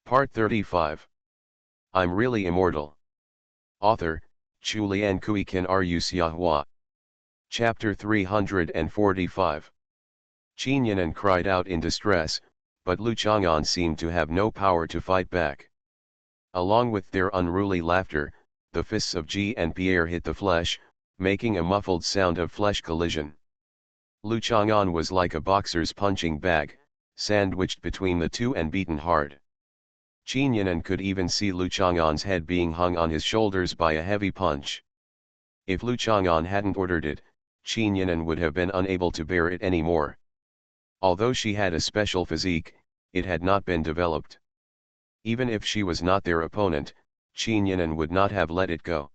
Part 35. I'm Really Immortal. Author, Chulian Kuikan Ryu Siahua. Chapter 345. Qinyanan cried out in distress, but Lu Chang'an seemed to have no power to fight back. Along with their unruly laughter, the fists of Ji and Pierre hit the flesh, making a muffled sound of flesh collision. Lu Chang'an was like a boxer's punching bag, sandwiched between the two and beaten hard. Qinyanan could even see Lu Chang'an's head being hung on his shoulders by a heavy punch. If Lu Chang'an hadn't ordered it, Qinyanan would have been unable to bear it anymore. Although she had a special physique, it had not been developed. Even if she was not their opponent, Qinyanan would not have let it go.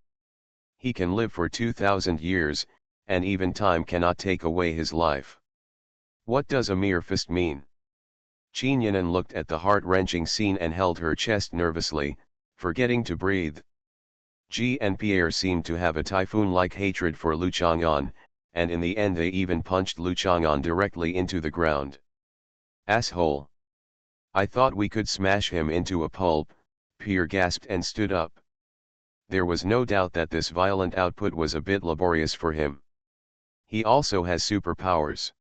He can live for 2,000 years, and even time cannot take away his life. What does a mere fist mean? Qinyanan looked at the heart-wrenching scene and held her chest nervously, forgetting to breathe. Ji and Pierre seemed to have a typhoon-like hatred for Lu Chang'an, and in the end they even punched Lu Chang'an directly into the ground. Asshole! I thought we could smash him into a pulp, Pierre gasped and stood up. There was no doubt that this violent output was a bit laborious for him. He also has superpowers.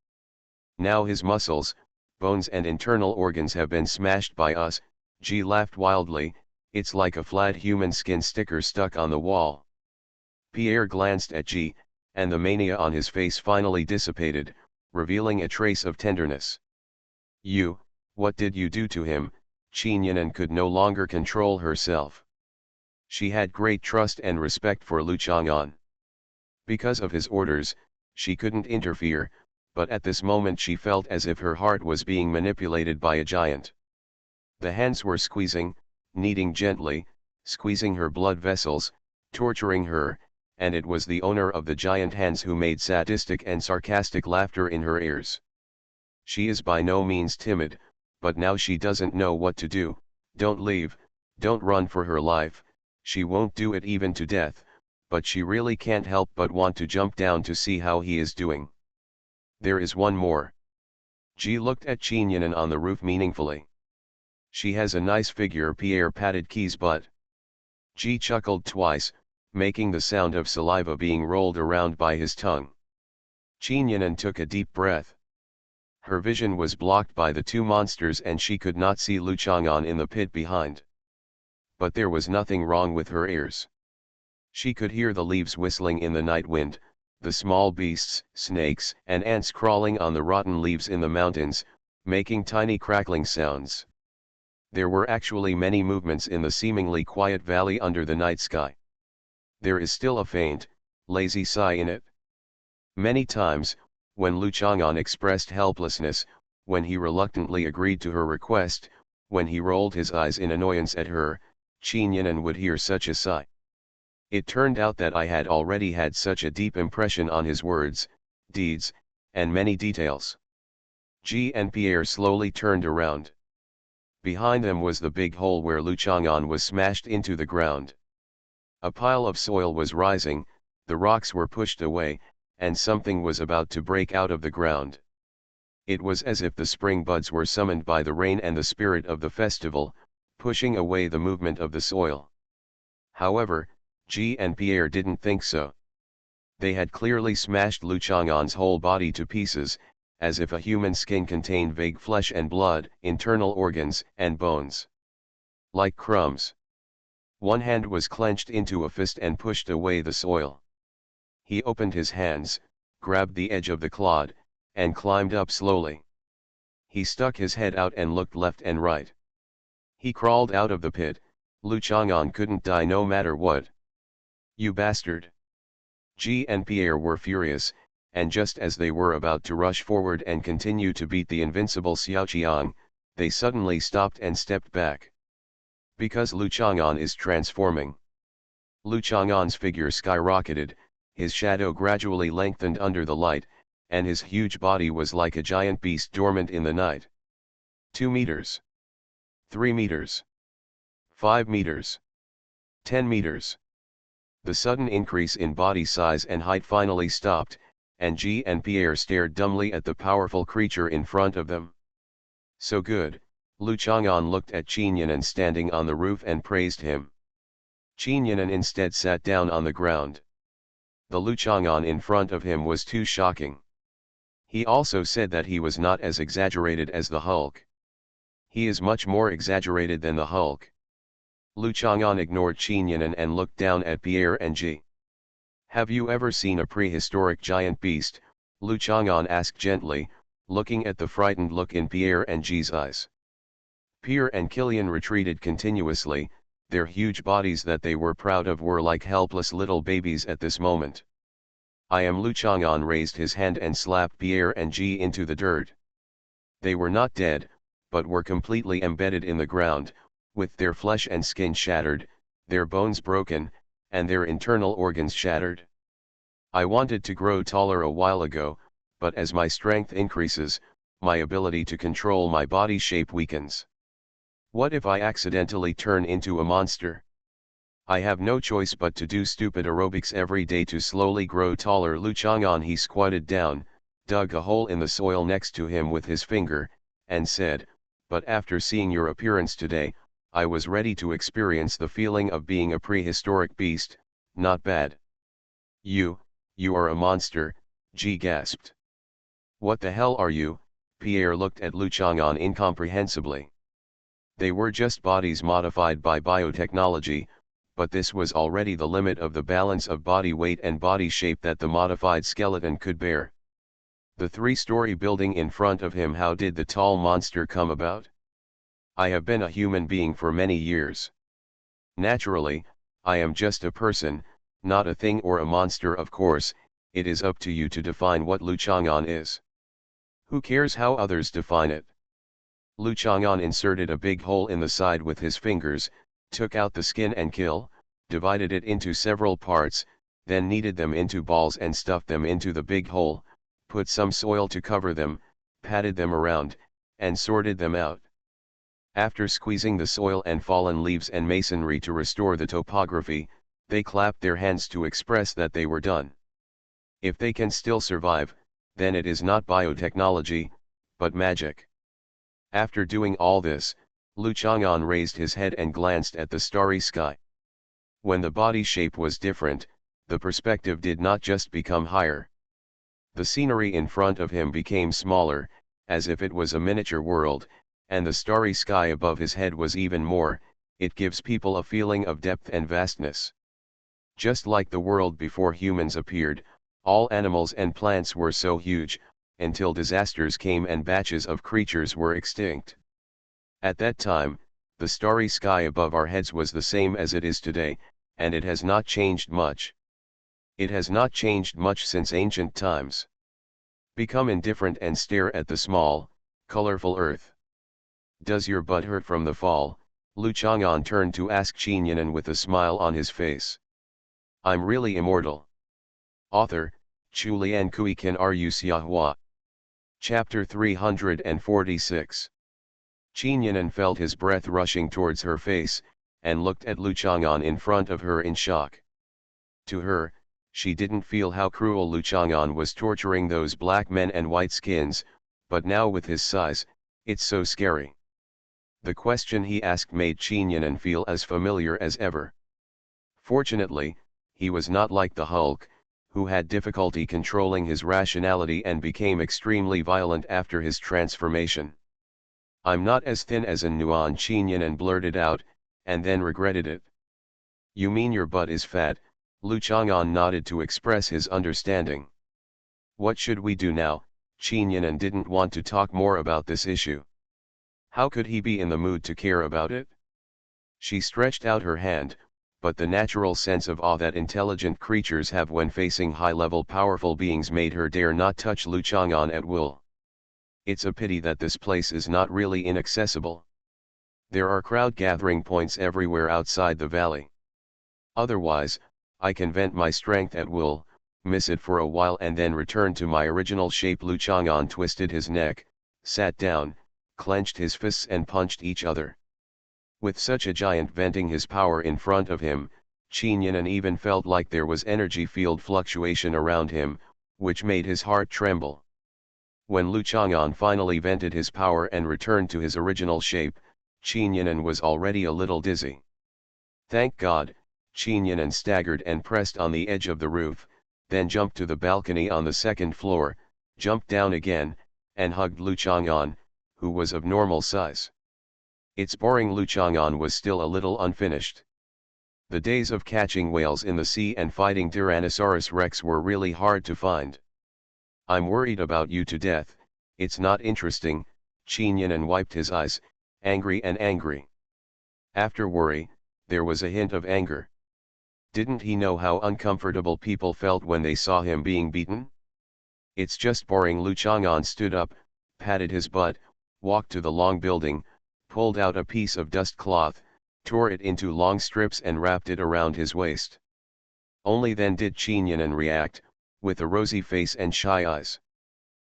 Now his muscles, bones and internal organs have been smashed by us. Ji laughed wildly. It's like a flat human skin sticker stuck on the wall. Pierre glanced at Ji, and the mania on his face finally dissipated, revealing a trace of tenderness. What did you do to him? Qinyanan could no longer control herself. She had great trust and respect for Lu Chang'an. Because of his orders, she couldn't interfere, but at this moment she felt as if her heart was being manipulated by a giant. The hands were squeezing, kneading gently, squeezing her blood vessels, torturing her, and it was the owner of the giant hands who made sadistic and sarcastic laughter in her ears. She is by no means timid, but now she doesn't know what to do. Don't leave, don't run for her life. She won't do it even to death, but she really can't help but want to jump down to see how he is doing. There is one more. Ji looked at Qinyanan on the roof meaningfully. She has a nice figure. Pierre patted Ki's butt. Ji chuckled twice, making the sound of saliva being rolled around by his tongue. Qinyanan took a deep breath. Her vision was blocked by the two monsters and she could not see Lu Chang'an in the pit behind. But there was nothing wrong with her ears. She could hear the leaves whistling in the night wind, the small beasts, snakes and ants crawling on the rotten leaves in the mountains, making tiny crackling sounds. There were actually many movements in the seemingly quiet valley under the night sky. There is still a faint, lazy sigh in it. Many times, when Lu Chang'an expressed helplessness, when he reluctantly agreed to her request, when he rolled his eyes in annoyance at her, Qinyanan would hear such a sigh. It turned out that I had already had such a deep impression on his words, deeds, and many details. Ji and Pierre slowly turned around. Behind them was the big hole where Lu Chang'an was smashed into the ground. A pile of soil was rising, the rocks were pushed away, and something was about to break out of the ground. It was as if the spring buds were summoned by the rain and the spirit of the festival, pushing away the movement of the soil. However, Ji and Pierre didn't think so. They had clearly smashed Lu Chang'an's whole body to pieces, as if a human skin contained vague flesh and blood, internal organs and bones. Like crumbs. One hand was clenched into a fist and pushed away the soil. He opened his hands, grabbed the edge of the clod, and climbed up slowly. He stuck his head out and looked left and right. He crawled out of the pit. Lu Chang'an couldn't die no matter what. You bastard! Ji and Pierre were furious, and just as they were about to rush forward and continue to beat the invincible Xiaoqiang, they suddenly stopped and stepped back. Because Lu Chang'an is transforming. Lu Chang'an's figure skyrocketed, his shadow gradually lengthened under the light, and his huge body was like a giant beast dormant in the night. 2 meters. 3 meters. 5 meters. 10 meters. The sudden increase in body size and height finally stopped, and Ji and Pierre stared dumbly at the powerful creature in front of them. So good, Lu Chang'an looked at Qin Yinan standing on the roof and praised him. Qin Yinan instead sat down on the ground. The Lu Chang'an in front of him was too shocking. He also said that he was not as exaggerated as the Hulk. He is much more exaggerated than the Hulk. Lu Chang'an ignored Qin Yinan and looked down at Pierre and Ji. Have you ever seen a prehistoric giant beast? Lu Chang'an asked gently, looking at the frightened look in Pierre and Ji's eyes. Pierre and Kilian retreated continuously, their huge bodies that they were proud of were like helpless little babies at this moment. I am Lu Chang'an raised his hand and slapped Pierre and Ji into the dirt. They were not dead, but were completely embedded in the ground, with their flesh and skin shattered, their bones broken, and their internal organs shattered. I wanted to grow taller a while ago, but as my strength increases, my ability to control my body shape weakens. What if I accidentally turn into a monster? I have no choice but to do stupid aerobics every day to slowly grow taller. Lu Chang'an he squatted down, dug a hole in the soil next to him with his finger, and said, but after seeing your appearance today, I was ready to experience the feeling of being a prehistoric beast. Not bad. You are a monster, Ji gasped. What the hell are you? Pierre looked at Lu Chang'an incomprehensibly. They were just bodies modified by biotechnology, but this was already the limit of the balance of body weight and body shape that the modified skeleton could bear. The three-story building in front of him. How did the tall monster come about? I have been a human being for many years. Naturally, I am just a person, not a thing or a monster. Of course, it is up to you to define what Lu Chang'an is. Who cares how others define it? Lu Chang'an inserted a big hole in the side with his fingers, took out the skin and divided it into several parts, then kneaded them into balls and stuffed them into the big hole, put some soil to cover them, patted them around, and sorted them out. After squeezing the soil and fallen leaves and masonry to restore the topography, they clapped their hands to express that they were done. If they can still survive, then it is not biotechnology, but magic. After doing all this, Lu Chang'an raised his head and glanced at the starry sky. When the body shape was different, the perspective did not just become higher. The scenery in front of him became smaller, as if it was a miniature world, and the starry sky above his head was even more. It gives people a feeling of depth and vastness. Just like the world before humans appeared, all animals and plants were so huge, until disasters came and batches of creatures were extinct. At that time, the starry sky above our heads was the same as it is today, and it has not changed much. It has not changed much since ancient times. Become indifferent and stare at the small, colorful earth. Does your butt hurt from the fall? Lu Chang'an turned to ask Qin Yinan with a smile on his face. I'm really immortal. Author, Chu Lian Kui Kan Ru Xiahua. Chapter 346. Qin Yinan felt his breath rushing towards her face, and looked at Lu Chang'an in front of her in shock. To her, she didn't feel how cruel Lu Chang'an was torturing those black men and white skins, but now with his size, it's so scary. The question he asked made Qin Yinan feel as familiar as ever. Fortunately, he was not like the Hulk, who had difficulty controlling his rationality and became extremely violent after his transformation. I'm not as thin as an Nuan, Qin Yinan blurted out, and then regretted it. You mean your butt is fat? Lu Chang'an nodded to express his understanding. What should we do now? Qin Yinan didn't want to talk more about this issue. How could he be in the mood to care about it? She stretched out her hand, but the natural sense of awe that intelligent creatures have when facing high-level powerful beings made her dare not touch Lu Chang'an at will. It's a pity that this place is not really inaccessible. There are crowd gathering points everywhere outside the valley. Otherwise, I can vent my strength at will, miss it for a while and then return to my original shape. Lu Chang'an twisted his neck, sat down, clenched his fists and punched each other. With such a giant venting his power in front of him, Qin Yinan even felt like there was energy field fluctuation around him, which made his heart tremble. When Lu Chang'an finally vented his power and returned to his original shape, Qin Yinan was already a little dizzy. Thank God, Qin Yinan staggered and pressed on the edge of the roof, then jumped to the balcony on the second floor, jumped down again, and hugged Lu Chang'an, who was of normal size. It's boring. Lu Chang'an was still a little unfinished. The days of catching whales in the sea and fighting Tyrannosaurus Rex were really hard to find. I'm worried about you to death, it's not interesting, Qin Yinan wiped his eyes, angry and angry. After worry, there was a hint of anger. Didn't he know how uncomfortable people felt when they saw him being beaten? It's just boring. Lu Chang'an stood up, patted his butt, walked to the long building, pulled out a piece of dust cloth, tore it into long strips and wrapped it around his waist. Only then did Qin Yinan react, with a rosy face and shy eyes.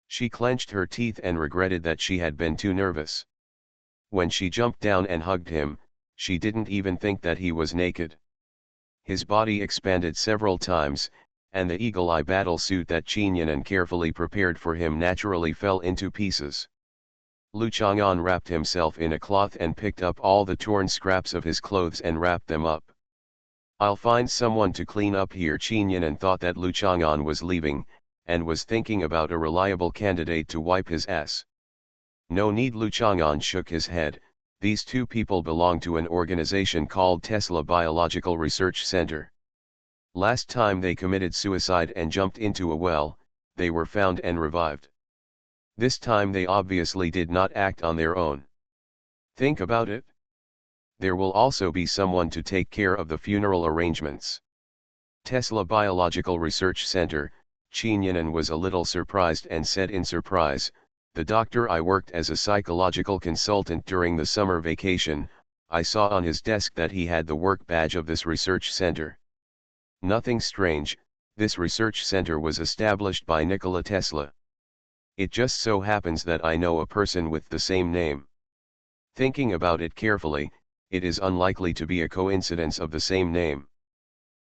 She clenched her teeth and regretted that she had been too nervous. When she jumped down and hugged him, she didn't even think that he was naked. His body expanded several times, and the eagle-eye battle suit that Qin Yinan carefully prepared for him naturally fell into pieces. Lu Chang'an wrapped himself in a cloth and picked up all the torn scraps of his clothes and wrapped them up. I'll find someone to clean up here. Qin Yinan thought that Lu Chang'an was leaving, and was thinking about a reliable candidate to wipe his ass. No need. Lu Chang'an shook his head. These two people belong to an organization called Tesla Biological Research Center. Last time they committed suicide and jumped into a well, they were found and revived. This time they obviously did not act on their own. Think about it. There will also be someone to take care of the funeral arrangements. Tesla Biological Research Center, Qin Yinan was a little surprised and said in surprise, "The doctor I worked as a psychological consultant during the summer vacation, I saw on his desk that he had the work badge of this research center." Nothing strange, this research center was established by Nikola Tesla. It just so happens that I know a person with the same name. Thinking about it carefully, it is unlikely to be a coincidence of the same name.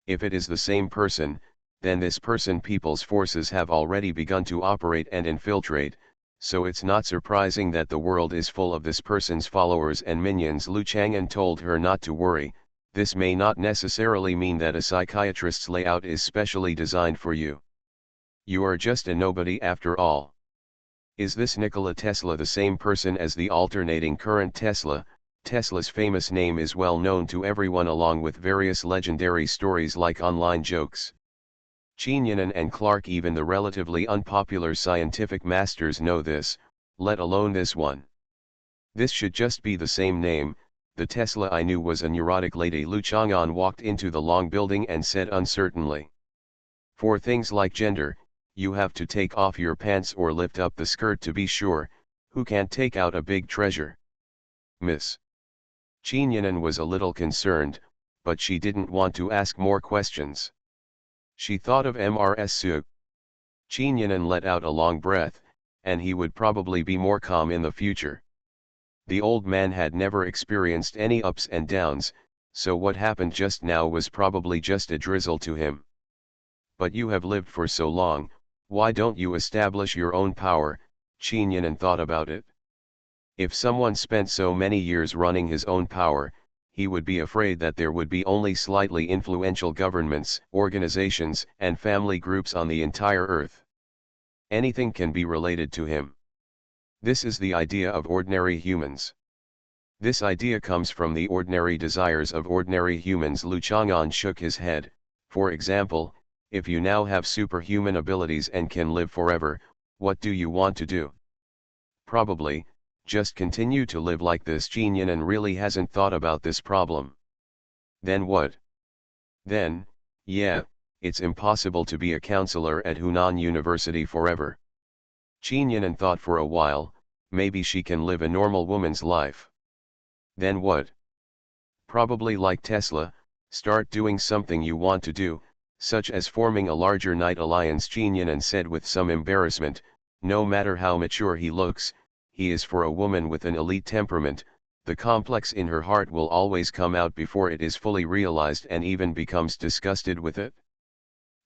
If it is the same person, then this person people's forces have already begun to operate and infiltrate, so it's not surprising that the world is full of this person's followers and minions. Lu Chang'an told her not to worry, this may not necessarily mean that a psychiatrist's layout is specially designed for you. You are just a nobody after all. Is this Nikola Tesla the same person as the alternating current Tesla? Tesla's famous name is well known to everyone along with various legendary stories like online jokes. Qin Yinan and Clark, even the relatively unpopular scientific masters, know this, let alone this one. This should just be the same name. The Tesla I knew was a neurotic lady. Lu Chang'an walked into the long building and said uncertainly. For things like gender, you have to take off your pants or lift up the skirt to be sure. Who can't take out a big treasure? Miss. Qin Yinan was a little concerned, but she didn't want to ask more questions. She thought of Mrs. Qin Yinan let out a long breath, and he would probably be more calm in the future. The old man had never experienced any ups and downs, so what happened just now was probably just a drizzle to him. But you have lived for so long, why don't you establish your own power? Qin Yinan thought about it. If someone spent so many years running his own power, he would be afraid that there would be only slightly influential governments, organizations, and family groups on the entire earth. Anything can be related to him. This is the idea of ordinary humans. This idea comes from the ordinary desires of ordinary humans. Lu Chang'an shook his head. For example, if you now have superhuman abilities and can live forever, what do you want to do? Probably, just continue to live like this. Qin Yinan really hasn't thought about this problem. Then what? Then, yeah, it's impossible to be a counselor at Hunan University forever. Qin Yinan thought for a while, maybe she can live a normal woman's life. Then what? Probably like Tesla, start doing something you want to do, such as forming a larger night alliance. Qin Yinan said with some embarrassment, no matter how mature he looks, he is for a woman with an elite temperament, the complex in her heart will always come out before it is fully realized and even becomes disgusted with it.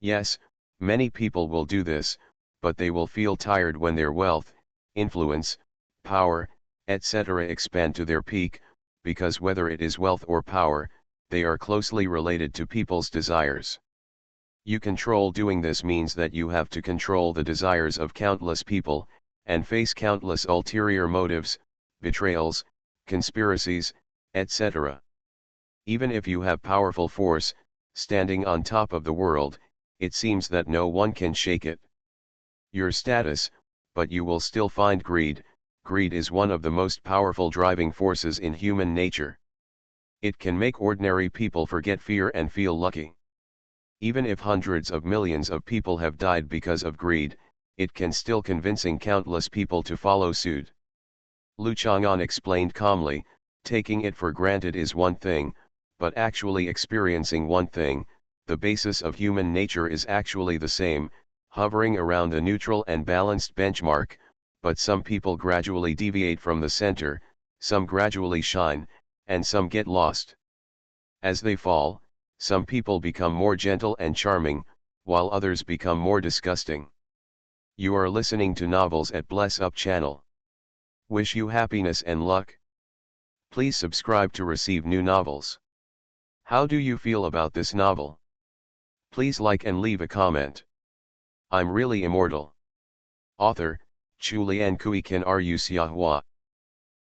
Yes, many people will do this, but they will feel tired when their wealth, influence, power, etc. expand to their peak, because whether it is wealth or power, they are closely related to people's desires. You control doing this means that you have to control the desires of countless people, and face countless ulterior motives, betrayals, conspiracies, etc. Even if you have powerful force, standing on top of the world, it seems that no one can shake it. Your status, but you will still find greed. Greed is one of the most powerful driving forces in human nature. It can make ordinary people forget fear and feel lucky. Even if hundreds of millions of people have died because of greed, it can still convincing countless people to follow suit. Lu Chang'an explained calmly, taking it for granted is one thing, but actually experiencing one thing. The basis of human nature is actually the same, hovering around a neutral and balanced benchmark, but some people gradually deviate from the center, some gradually shine, and some get lost. As they fall, some people become more gentle and charming, while others become more disgusting. You are listening to Novels at Bless Up channel. Wish you happiness and luck. Please subscribe to receive new novels. How do you feel about this novel? Please like and leave a comment. I'm really immortal. Author, Chu Lian Kui Kan Ru Xiahua.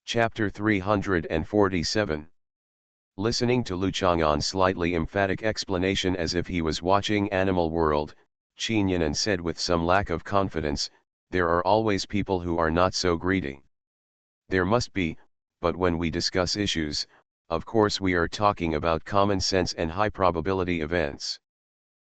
Chapter 347. Listening to Lu Chang'an's slightly emphatic explanation as if he was watching Animal World, Qin Yinan said with some lack of confidence, "There are always people who are not so greedy." There must be, but when we discuss issues, of course we are talking about common sense and high probability events.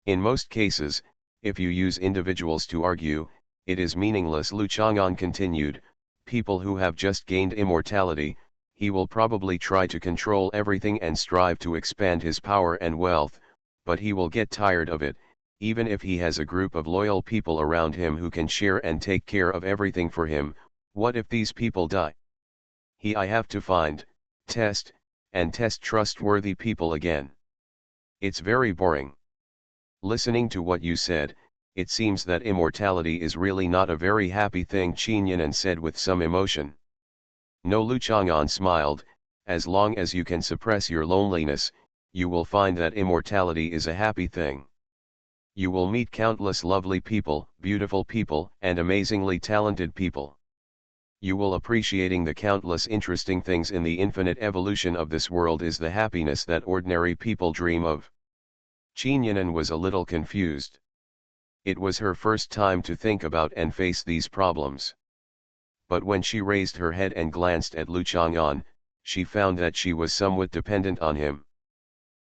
In most cases, if you use individuals to argue, it is meaningless. Lu Chang'an continued, people who have just gained immortality, he will probably try to control everything and strive to expand his power and wealth, but he will get tired of it, even if he has a group of loyal people around him who can share and take care of everything for him. What if these people die? I have to find, test, and test trustworthy people again. It's very boring. Listening to what you said, it seems that immortality is really not a very happy thing, Qin Yinan said with some emotion. No, Lu Chang'an smiled, as long as you can suppress your loneliness, you will find that immortality is a happy thing. You will meet countless lovely people, beautiful people, and amazingly talented people. You will appreciating the countless interesting things in the infinite evolution of this world is the happiness that ordinary people dream of. Qin Yinan was a little confused. It was her first time to think about and face these problems. But when she raised her head and glanced at Lu Chang'an, she found that she was somewhat dependent on him.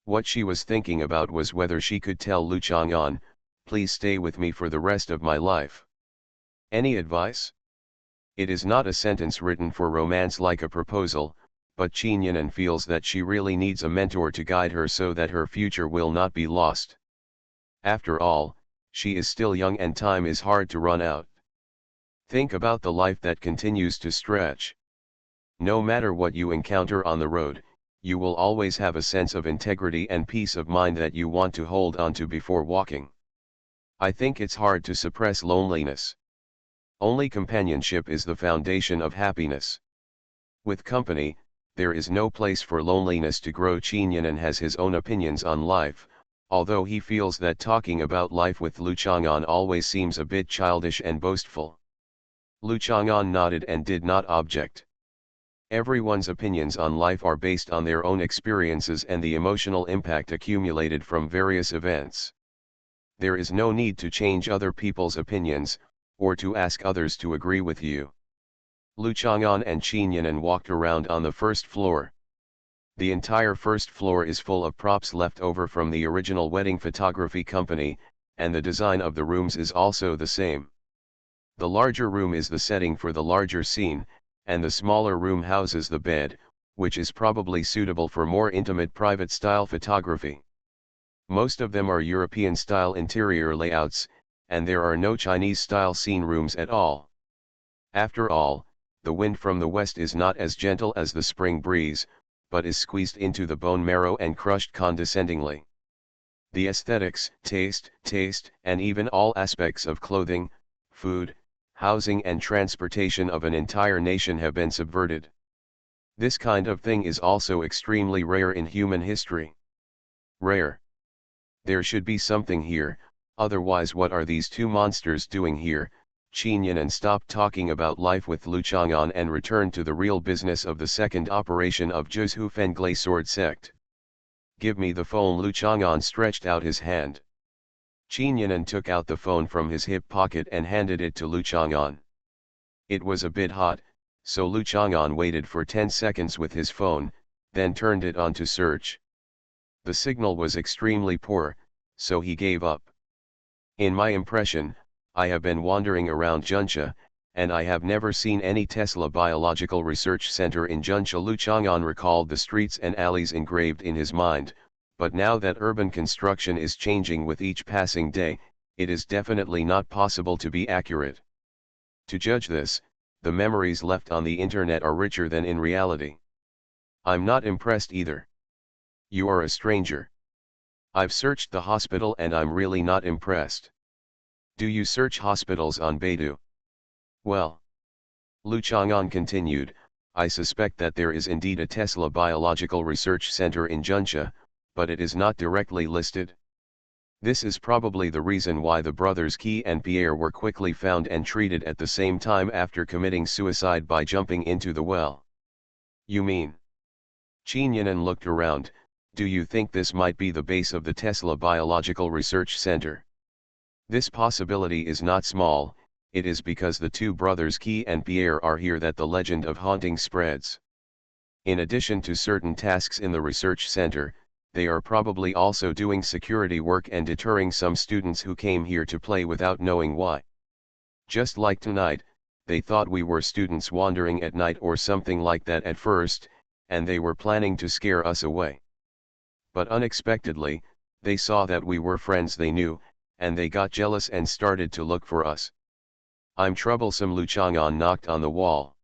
What she was thinking about was whether she could tell Lu Chang'an, "Please stay with me for the rest of my life." Any advice? It is not a sentence written for romance like a proposal, but Qin Yinan feels that she really needs a mentor to guide her so that her future will not be lost. After all, she is still young and time is hard to run out. Think about the life that continues to stretch. No matter what you encounter on the road, you will always have a sense of integrity and peace of mind that you want to hold on to before walking. I think it's hard to suppress loneliness. Only companionship is the foundation of happiness. With company, there is no place for loneliness to grow. Qin Yinan has his own opinions on life, although he feels that talking about life with Lu Chang'an always seems a bit childish and boastful. Lu Chang'an nodded and did not object. Everyone's opinions on life are based on their own experiences and the emotional impact accumulated from various events. There is no need to change other people's opinions, or to ask others to agree with you. Lu Chang'an and Qin Yinan walked around on the first floor. The entire first floor is full of props left over from the original wedding photography company, and the design of the rooms is also the same. The larger room is the setting for the larger scene, and the smaller room houses the bed, which is probably suitable for more intimate private style photography. Most of them are European style interior layouts, and there are no Chinese style scene rooms at all. After all, the wind from the west is not as gentle as the spring breeze, but is squeezed into the bone marrow and crushed condescendingly. The aesthetics, taste, and even all aspects of clothing, food, housing and transportation of an entire nation have been subverted. This kind of thing is also extremely rare in human history. Rare. There should be something here, otherwise what are these two monsters doing here? Qinyan stopped talking about life with Lu Chang'an and returned to the real business of the second operation of Zhu Fenglai sword sect. Give me the phone. Lu Chang'an stretched out his hand. Qinyan took out the phone from his hip pocket and handed it to Lu Chang'an. It was a bit hot, so Lu Chang'an waited for 10 seconds with his phone, then turned it on to search. The signal was extremely poor, so he gave up. In my impression, I have been wandering around Junsha, and I have never seen any Tesla Biological Research Center in Junsha. Lu Chang'an recalled the streets and alleys engraved in his mind, but now that urban construction is changing with each passing day, it is definitely not possible to be accurate. To judge this, the memories left on the internet are richer than in reality. I'm not impressed either. You are a stranger. I've searched the hospital and I'm really not impressed. Do you search hospitals on Baidu? Well, Lu Chang'an continued, I suspect that there is indeed a Tesla Biological Research Center in Junsha, but it is not directly listed. This is probably the reason why the brothers Qi and Pierre were quickly found and treated at the same time after committing suicide by jumping into the well. You mean? Qinyan looked around. Do you think this might be the base of the Tesla Biological Research Center? This possibility is not small. It is because the two brothers Qi and Pierre are here that the legend of haunting spreads. In addition to certain tasks in the research center, they are probably also doing security work and deterring some students who came here to play without knowing why. Just like tonight, they thought we were students wandering at night or something like that at first, and they were planning to scare us away. But unexpectedly, they saw that we were friends they knew, and they got jealous and started to look for us. I'm troublesome. Lu Chang'an knocked on the wall.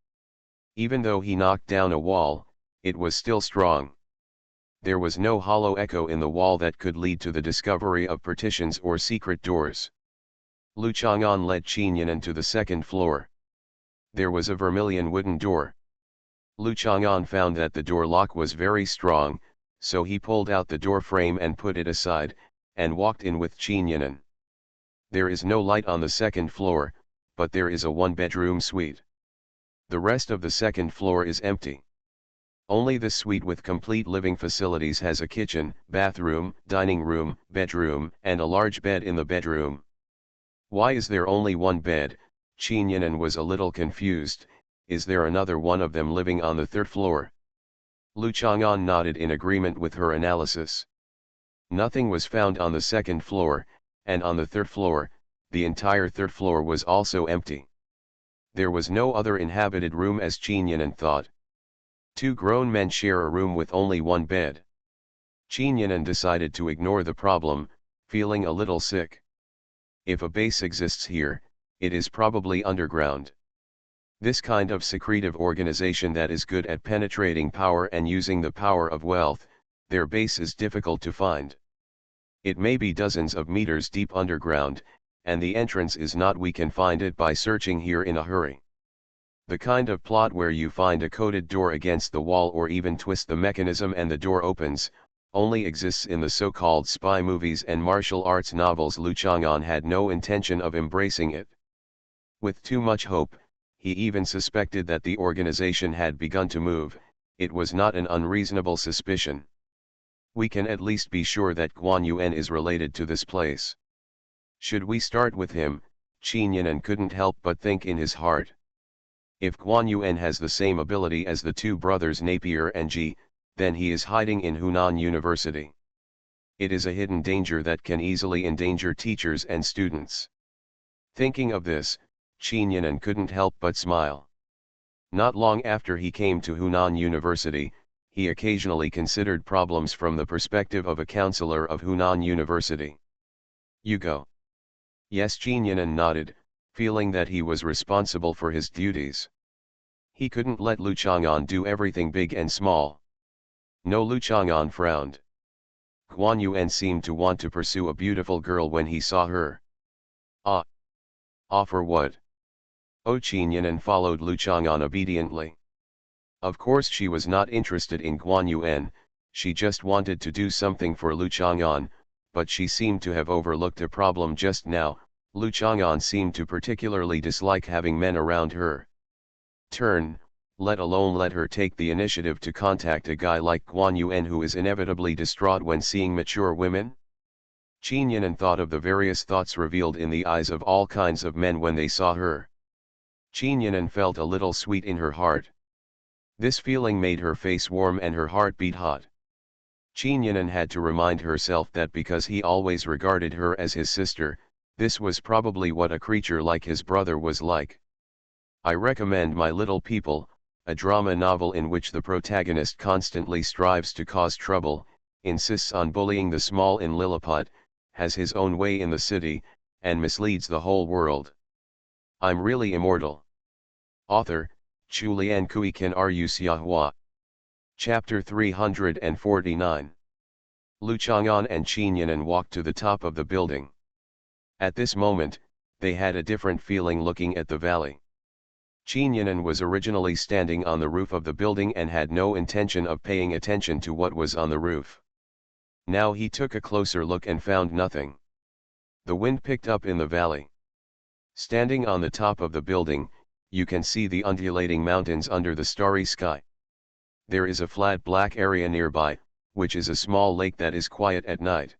Even though he knocked down a wall, it was still strong. There was no hollow echo in the wall that could lead to the discovery of partitions or secret doors. Lu Chang'an led Qinyan to the second floor. There was a vermilion wooden door. Lu Chang'an found that the door lock was very strong, so he pulled out the door frame and put it aside, and walked in with Qinyan. There is no light on the second floor, but there is a one-bedroom suite. The rest of the second floor is empty. Only the suite with complete living facilities has a kitchen, bathroom, dining room, bedroom, and a large bed in the bedroom. Why is there only one bed? Qinyan was a little confused. Is there another one of them living on the third floor? Lu Chang'an nodded in agreement with her analysis. Nothing was found on the second floor, and on the third floor, the entire third floor was also empty. There was no other inhabited room as Qinyan thought. Two grown men share a room with only one bed. Qinyan decided to ignore the problem, feeling a little sick. If a base exists here, it is probably underground. This kind of secretive organization that is good at penetrating power and using the power of wealth, their base is difficult to find. It may be dozens of meters deep underground, and the entrance is not we can find it by searching here in a hurry. The kind of plot where you find a coded door against the wall or even twist the mechanism and the door opens, only exists in the so-called spy movies and martial arts novels. Lu Chang'an had no intention of embracing it. With too much hope, he even suspected that the organization had begun to move. It was not an unreasonable suspicion. We can at least be sure that Guan Yuan is related to this place. Should we start with him? Qinyan couldn't help but think in his heart. If Guan Yuan has the same ability as the two brothers Napier and Ji, then he is hiding in Hunan University. It is a hidden danger that can easily endanger teachers and students. Thinking of this, Qinyan couldn't help but smile. Not long after he came to Hunan University, he occasionally considered problems from the perspective of a counselor of Hunan University. You go. Yes, Qinyan nodded, feeling that he was responsible for his duties. He couldn't let Lu Chang'an do everything big and small. No, Lu Chang'an frowned. Guan Yuan seemed to want to pursue a beautiful girl when he saw her. Ah! Offer what? Oh, Qinyanan followed Lu Chang'an obediently. Of course she was not interested in Guan Yuan, she just wanted to do something for Lu Chang'an, but she seemed to have overlooked a problem just now. Lu Chang'an seemed to particularly dislike having men around her. Let alone let her take the initiative to contact a guy like Guan Yuan who is inevitably distraught when seeing mature women? Qinyanan thought of the various thoughts revealed in the eyes of all kinds of men when they saw her. Qinyanan felt a little sweet in her heart. This feeling made her face warm and her heart beat hot. Qinyanan had to remind herself that because he always regarded her as his sister, this was probably what a creature like his brother was like. I recommend My Little People, a drama novel in which the protagonist constantly strives to cause trouble, insists on bullying the small in Lilliput, has his own way in the city, and misleads the whole world. I'm really immortal. Author, Chulian Kuikan Ru Xiahua. Chapter 349. Lu Chang'an and Qinyanan walked to the top of the building. At this moment, they had a different feeling looking at the valley. Qinyanan was originally standing on the roof of the building and had no intention of paying attention to what was on the roof. Now he took a closer look and found nothing. The wind picked up in the valley. Standing on the top of the building, you can see the undulating mountains under the starry sky. There is a flat black area nearby, which is a small lake that is quiet at night.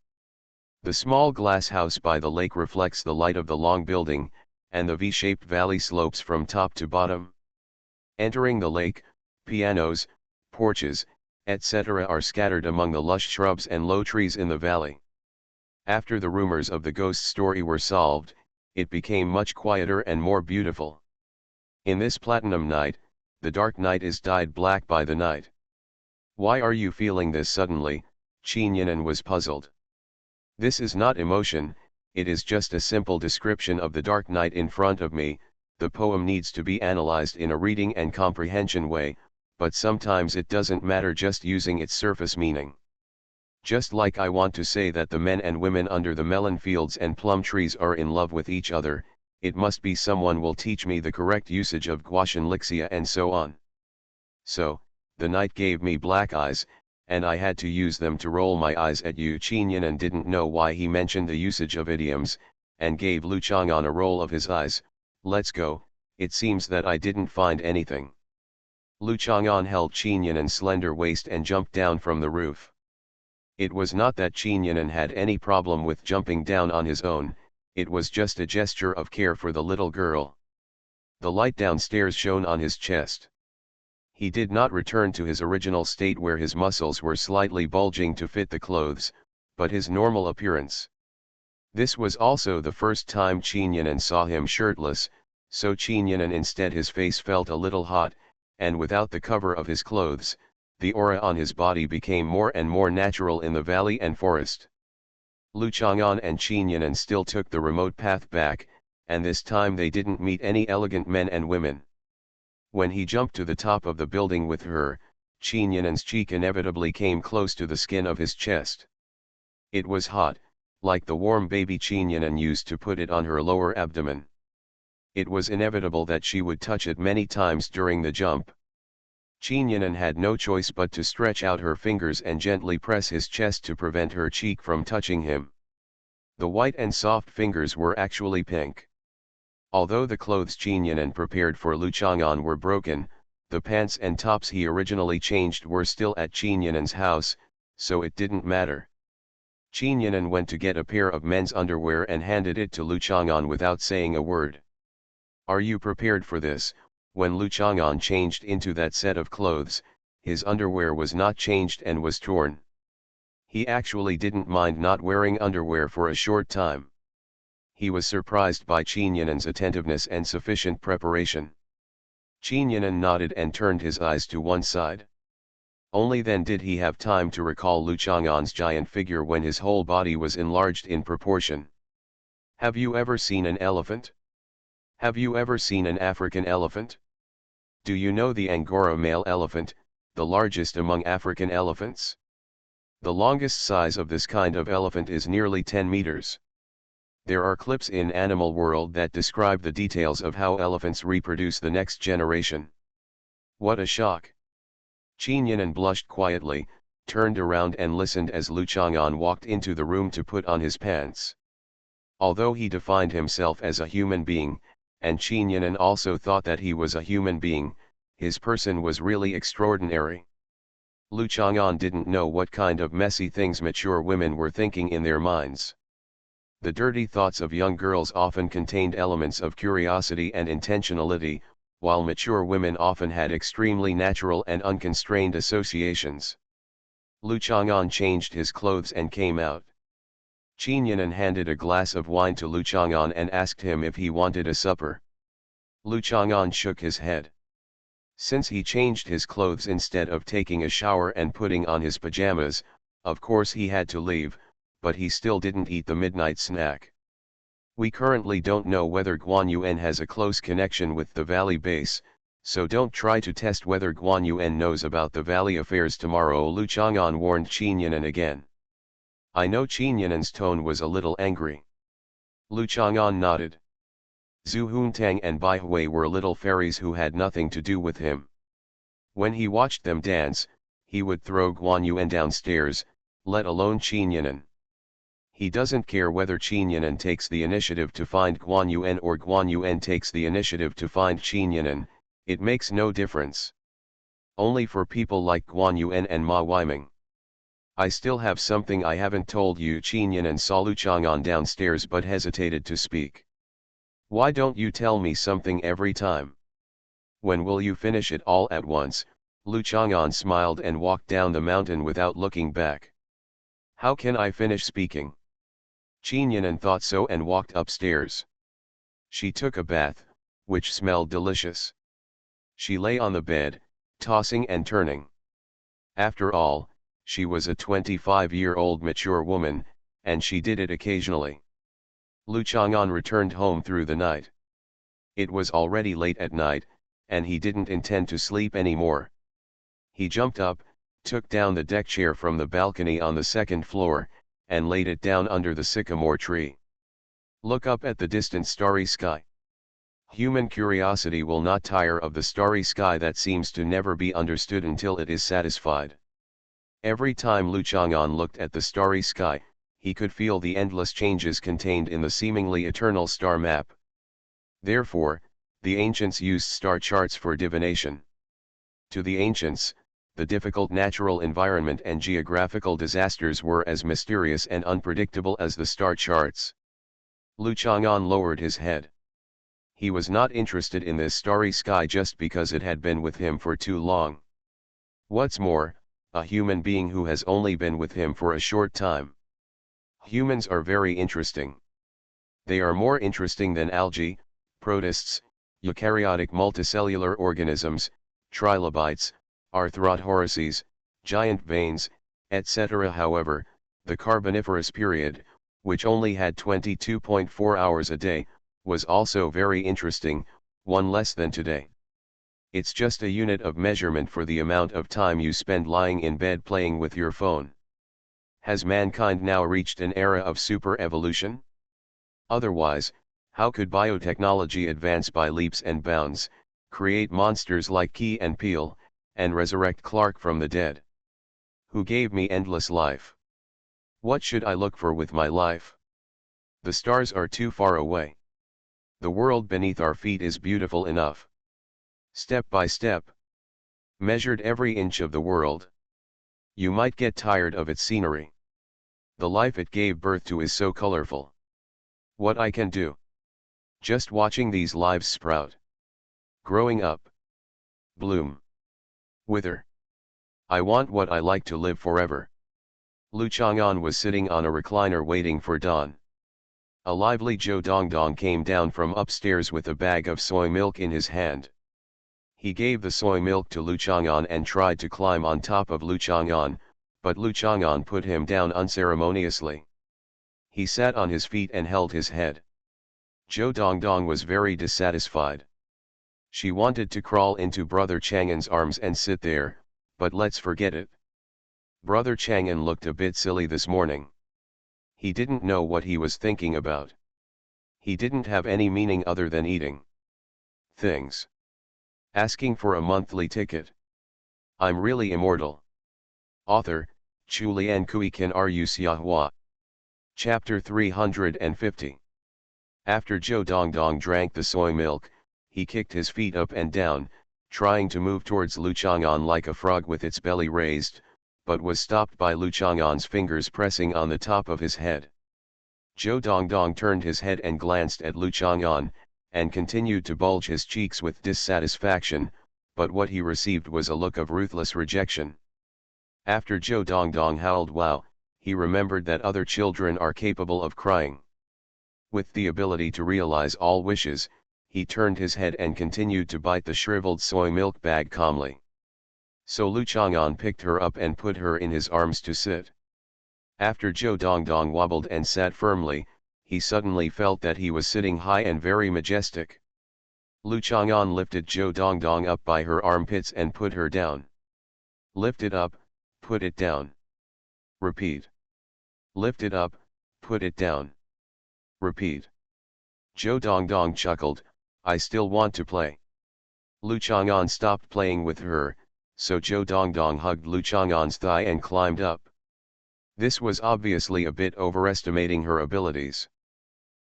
The small glass house by the lake reflects the light of the long building, and the V-shaped valley slopes from top to bottom. Entering the lake, pianos, porches, etc. are scattered among the lush shrubs and low trees in the valley. After the rumors of the ghost story were solved, it became much quieter and more beautiful. In this platinum night, the dark night is dyed black by the night. Why are you feeling this suddenly? Qinyanan was puzzled. This is not emotion, it is just a simple description of the dark night in front of me. The poem needs to be analyzed in a reading and comprehension way, but sometimes it doesn't matter just using its surface meaning. Just like I want to say that the men and women under the melon fields and plum trees are in love with each other, it must be someone will teach me the correct usage of Guaxianlixia and so on. So, the night gave me black eyes, and I had to use them to roll my eyes at you. Qinyanan didn't know why he mentioned the usage of idioms, and gave Lu Chang'an a roll of his eyes. Let's go, it seems that I didn't find anything. Lu Chang'an held Qinyanan's slender waist and jumped down from the roof. It was not that Qinyanan had any problem with jumping down on his own, it was just a gesture of care for the little girl. The light downstairs shone on his chest. He did not return to his original state where his muscles were slightly bulging to fit the clothes, but his normal appearance. This was also the first time Qinyanan saw him shirtless, so Qinyanan instead his face felt a little hot, and without the cover of his clothes, the aura on his body became more and more natural in the valley and forest. Lu Chang'an and Qinyanan still took the remote path back, and this time they didn't meet any elegant men and women. When he jumped to the top of the building with her, Qinyanan's cheek inevitably came close to the skin of his chest. It was hot, like the warm baby Qinyanan used to put it on her lower abdomen. It was inevitable that she would touch it many times during the jump. Qinyanan had no choice but to stretch out her fingers and gently press his chest to prevent her cheek from touching him. The white and soft fingers were actually pink. Although the clothes Qinyanan prepared for Lu Chang'an were broken, the pants and tops he originally changed were still at Qinyanan's house, so it didn't matter. Qinyanan went to get a pair of men's underwear and handed it to Lu Chang'an without saying a word. Are you prepared for this? When Lu Chang'an changed into that set of clothes, his underwear was not changed and was torn. He actually didn't mind not wearing underwear for a short time. He was surprised by Qinyanan's attentiveness and sufficient preparation. Qinyanan nodded and turned his eyes to one side. Only then did he have time to recall Lu Chang'an's giant figure when his whole body was enlarged in proportion. Have you ever seen an elephant? Have you ever seen an African elephant? Do you know the Angora male elephant, the largest among African elephants? The longest size of this kind of elephant is nearly 10 meters. There are clips in Animal World that describe the details of how elephants reproduce the next generation. What a shock! Qin Yinan blushed quietly, turned around and listened as Lu Chang'an walked into the room to put on his pants. Although he defined himself as a human being, and Qin Yinan also thought that he was a human being, his person was really extraordinary. Lu Chang'an didn't know what kind of messy things mature women were thinking in their minds. The dirty thoughts of young girls often contained elements of curiosity and intentionality, while mature women often had extremely natural and unconstrained associations. Lu Chang'an changed his clothes and came out. Qin Yinan handed a glass of wine to Lu Chang'an and asked him if he wanted a supper. Lu Chang'an shook his head. Since he changed his clothes instead of taking a shower and putting on his pajamas, of course he had to leave, but he still didn't eat the midnight snack. We currently don't know whether Guan Yuan has a close connection with the Valley base, so don't try to test whether Guan Yuan knows about the Valley affairs tomorrow, Lu Chang'an warned Qin Yinan again. I know. Qin Yinan's tone was a little angry. Lu Chang'an nodded. Zhu Huntang and Bai Hui were little fairies who had nothing to do with him. When he watched them dance, he would throw Guan Yuan downstairs, let alone Qin Yinan. He doesn't care whether Qin Yinan takes the initiative to find Guan Yuan or Guan Yuan takes the initiative to find Qin Yinan, it makes no difference. Only for people like Guan Yuan and Ma Weiming. I still have something I haven't told you. Qin Yinan saw Lu Chang'an downstairs but hesitated to speak. Why don't you tell me something every time? When will you finish it all at once? Lu Chang'an smiled and walked down the mountain without looking back. How can I finish speaking? Qin Yinan thought so and walked upstairs. She took a bath, which smelled delicious. She lay on the bed, tossing and turning. After all, she was a 25-year-old mature woman, and she did it occasionally. Lu Chang'an returned home through the night. It was already late at night, and he didn't intend to sleep anymore. He jumped up, took down the deck chair from the balcony on the second floor, and laid it down under the sycamore tree. Look up at the distant starry sky. Human curiosity will not tire of the starry sky that seems to never be understood until it is satisfied. Every time Lu Chang'an looked at the starry sky, he could feel the endless changes contained in the seemingly eternal star map. Therefore, the ancients used star charts for divination. To the ancients, the difficult natural environment and geographical disasters were as mysterious and unpredictable as the star charts. Lu Chang'an lowered his head. He was not interested in this starry sky just because it had been with him for too long. What's more, a human being who has only been with him for a short time. Humans are very interesting. They are more interesting than algae, protists, eukaryotic multicellular organisms, trilobites, arthropods, giant veins, etc. However, the Carboniferous period, which only had 22.4 hours a day, was also very interesting, one less than today. It's just a unit of measurement for the amount of time you spend lying in bed playing with your phone. Has mankind now reached an era of super evolution? Otherwise, how could biotechnology advance by leaps and bounds, create monsters like Key and Peele, and resurrect Clark from the dead? Who gave me endless life? What should I look for with my life? The stars are too far away. The world beneath our feet is beautiful enough. Step by step. Measured every inch of the world. You might get tired of its scenery. The life it gave birth to is so colorful. What I can do? Just watching these lives sprout. Growing up. Bloom. Wither. I want what I like to live forever. Lu Chang'an was sitting on a recliner waiting for dawn. A lively Zhou Dongdong came down from upstairs with a bag of soy milk in his hand. He gave the soy milk to Lu Chang'an and tried to climb on top of Lu Chang'an, but Lu Chang'an put him down unceremoniously. He sat on his feet and held his head. Zhou Dongdong was very dissatisfied. She wanted to crawl into Brother Chang'an's arms and sit there, but let's forget it. Brother Chang'an looked a bit silly this morning. He didn't know what he was thinking about. He didn't have any meaning other than eating things. Asking for a monthly ticket. I'm really immortal. Author, Chulian Kuikin Ru Siahua. Chapter 350. After Zhou Dongdong drank the soy milk, he kicked his feet up and down, trying to move towards Lu Chang'an like a frog with its belly raised, but was stopped by Lu Chang'an's fingers pressing on the top of his head. Zhou Dongdong turned his head and glanced at Lu Chang'an, and continued to bulge his cheeks with dissatisfaction, but what he received was a look of ruthless rejection. After Zhou Dongdong howled wow, he remembered that other children are capable of crying. With the ability to realize all wishes, he turned his head and continued to bite the shriveled soy milk bag calmly. So Lu Chang'an picked her up and put her in his arms to sit. After Zhou Dongdong wobbled and sat firmly, he suddenly felt that he was sitting high and very majestic. Lu Chang'an lifted Zhou Dongdong up by her armpits and put her down. Lift it up, put it down. Repeat. Lift it up, put it down. Repeat. Zhou Dongdong chuckled, I still want to play. Lu Chang'an stopped playing with her, so Zhou Dongdong hugged Lu Chang'an's thigh and climbed up. This was obviously a bit overestimating her abilities.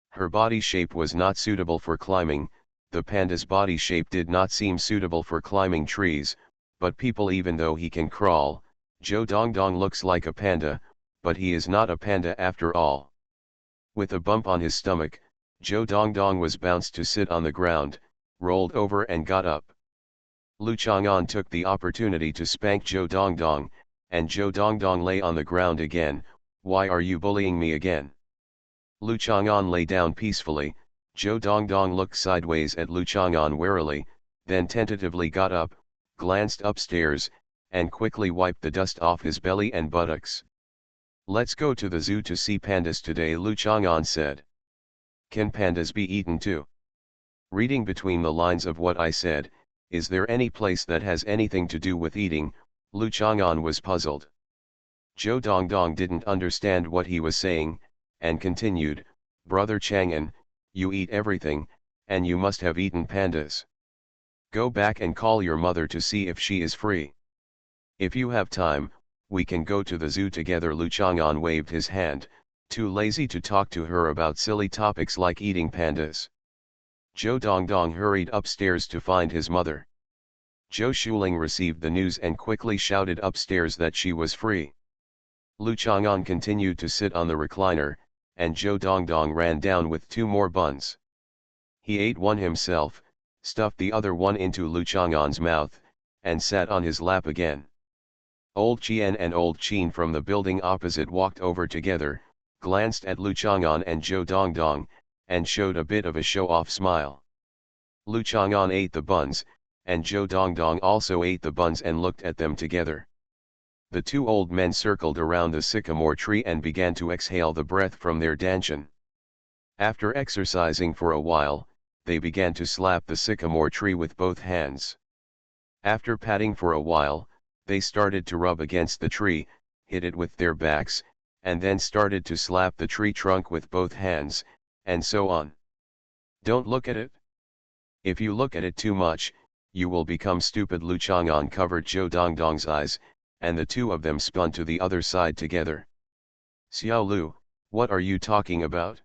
Her body shape was not suitable for climbing, the panda's body shape did not seem suitable for climbing trees, but people even though he can crawl, Zhou Dongdong looks like a panda, but he is not a panda after all. With a bump on his stomach, Zhou Dongdong was bounced to sit on the ground, rolled over and got up. Lu Chang'an took the opportunity to spank Zhou Dongdong, and Zhou Dongdong lay on the ground again. Why are you bullying me again? Lu Chang'an lay down peacefully. Zhou Dongdong looked sideways at Lu Chang'an warily, then tentatively got up, glanced upstairs, and quickly wiped the dust off his belly and buttocks. Let's go to the zoo to see pandas today, Lu Chang'an said. Can pandas be eaten too? Reading between the lines of what I said, is there any place that has anything to do with eating? Lu Chang'an was puzzled. Zhou Dongdong didn't understand what he was saying, and continued, Brother Chang'an, you eat everything, and you must have eaten pandas. Go back and call your mother to see if she is free. If you have time, we can go to the zoo together. Lu Chang'an waved his hand, too lazy to talk to her about silly topics like eating pandas. Zhou Dongdong hurried upstairs to find his mother. Zhou Shuling received the news and quickly shouted upstairs that she was free. Lu Chang'an continued to sit on the recliner, and Zhou Dongdong ran down with 2 more buns. He ate one himself, stuffed the other one into Lu Chang'an's mouth, and sat on his lap again. Old Qian and Old Qin from the building opposite walked over together, glanced at Lu Chang'an and Zhou Dongdong, and showed a bit of a show-off smile. Lu Chang'an ate the buns, and Zhou Dongdong also ate the buns and looked at them together. The 2 old men circled around the sycamore tree and began to exhale the breath from their dantian. After exercising for a while, they began to slap the sycamore tree with both hands. After patting for a while, they started to rub against the tree, hit it with their backs, and then started to slap the tree trunk with both hands, and so on. Don't look at it. If you look at it too much, you will become stupid. Lu Chang'an covered Zhou Dongdong's eyes, and the 2 of them spun to the other side together. Xiao Lu, what are you talking about?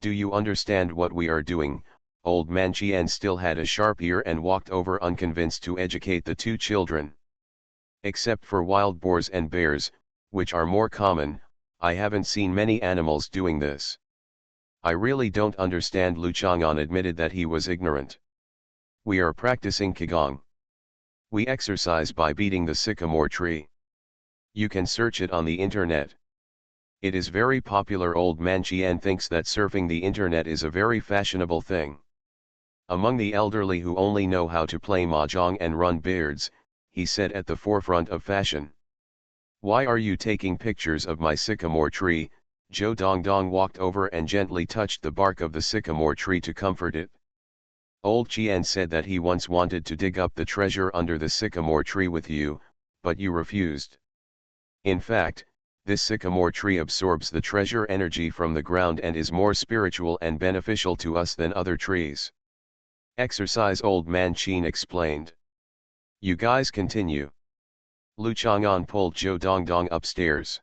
Do you understand what we are doing? Old man Qian still had a sharp ear and walked over unconvinced to educate the 2 children. Except for wild boars and bears, which are more common, I haven't seen many animals doing this. I really don't understand. Lu Chang'an admitted that he was ignorant. We are practicing Qigong. We exercise by beating the sycamore tree. You can search it on the internet. It is very popular. Old man Qian thinks that surfing the internet is a very fashionable thing. Among the elderly who only know how to play mahjong and run beards, he said at the forefront of fashion. Why are you taking pictures of my sycamore tree? Zhou Dongdong walked over and gently touched the bark of the sycamore tree to comfort it. Old Qian said that he once wanted to dig up the treasure under the sycamore tree with you, but you refused. In fact, This sycamore tree absorbs the treasure energy from the ground and is more spiritual and beneficial to us than other trees. Exercise, Old Man Chin explained. You guys continue. Lu Chang'an pulled Zhou Dongdong upstairs.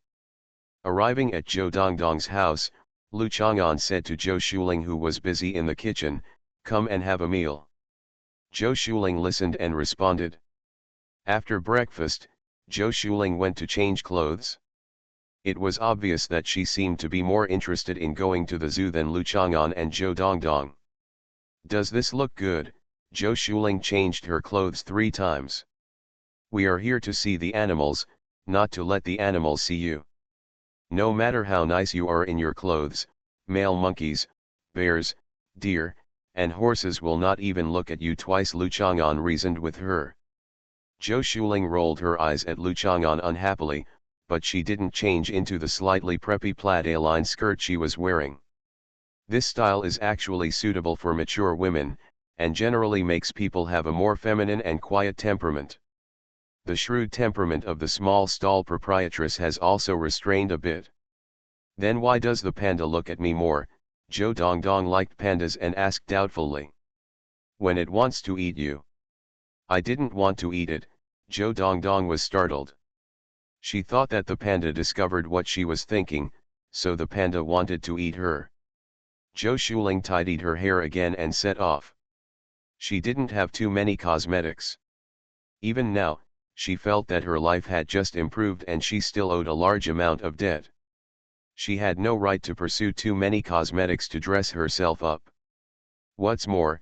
Arriving at Zhou Dongdong's house, Lu Chang'an said to Zhou Shuling, who was busy in the kitchen, "Come and have a meal." Zhou Shuling listened and responded. After breakfast, Zhou Shuling went to change clothes. It was obvious that she seemed to be more interested in going to the zoo than Lu Chang'an and Zhou Dongdong. Does this look good? Zhou Shuling changed her clothes 3 times. We are here to see the animals, not to let the animals see you. No matter how nice you are in your clothes, male monkeys, bears, deer, and horses will not even look at you twice, Lu Chang'an reasoned with her. Zhou Shuling rolled her eyes at Lu Chang'an unhappily, but she didn't change into the slightly preppy plaid A-line skirt she was wearing. This style is actually suitable for mature women, and generally makes people have a more feminine and quiet temperament. The shrewd temperament of the small stall proprietress has also restrained a bit. Then why does the panda look at me more? Zhou Dongdong liked pandas and asked doubtfully. When it wants to eat you. I didn't want to eat it, Zhou Dongdong was startled. She thought that the panda discovered what she was thinking, so the panda wanted to eat her. Zhou Shuling tidied her hair again and set off. She didn't have too many cosmetics. Even now, she felt that her life had just improved and she still owed a large amount of debt. She had no right to pursue too many cosmetics to dress herself up. What's more,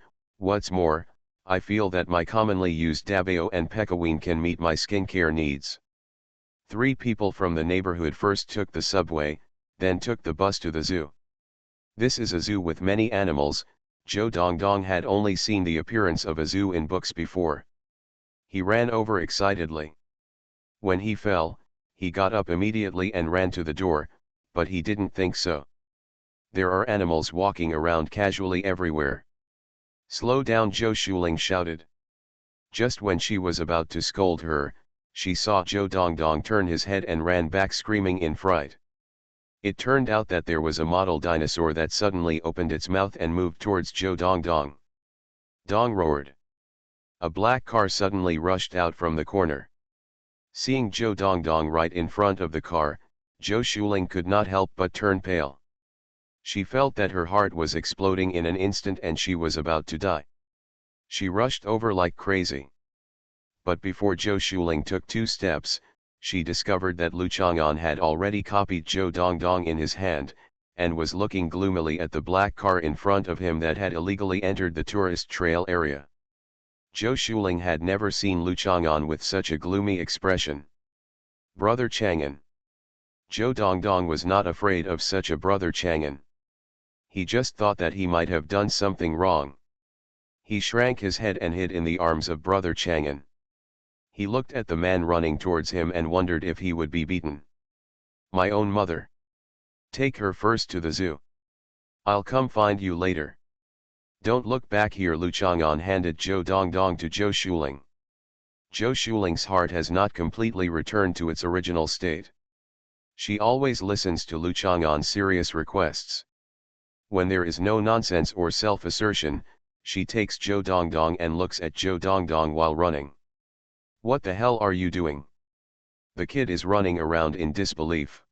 I feel that my commonly used Dabao and Pekaween can meet my skincare needs. 3 people from the neighborhood first took the subway, then took the bus to the zoo. This is a zoo with many animals. Zhou Dongdong had only seen the appearance of a zoo in books before. He ran over excitedly. When he fell, he got up immediately and ran to the door, but he didn't think so. There are animals walking around casually everywhere. Slow down, Zhou Shuling shouted. Just when she was about to scold her, she saw Zhou Dongdong turn his head and ran back screaming in fright. It turned out that there was a model dinosaur that suddenly opened its mouth and moved towards Zhou Dongdong. Dong roared. A black car suddenly rushed out from the corner. Seeing Zhou Dongdong right in front of the car, Zhou Shuling could not help but turn pale. She felt that her heart was exploding in an instant and she was about to die. She rushed over like crazy. But before Zhou Shuling took 2 steps, she discovered that Lu Chang'an had already copied Zhou Dongdong in his hand, and was looking gloomily at the black car in front of him that had illegally entered the tourist trail area. Zhou Shuling had never seen Lu Chang'an with such a gloomy expression. Brother Chang'an. Zhou Dongdong was not afraid of such a brother Chang'an. He just thought that he might have done something wrong. He shrank his head and hid in the arms of brother Chang'an. He looked at the man running towards him and wondered if he would be beaten. My own mother. Take her first to the zoo. I'll come find you later. Don't look back here, Lu Chang'an handed Zhou Dongdong to Zhou Shuling. Zhou Shuling's heart has not completely returned to its original state. She always listens to Lu Chang'an's serious requests. When there is no nonsense or self-assertion, she takes Zhou Dongdong and looks at Zhou Dongdong while running. What the hell are you doing? The kid is running around in disbelief.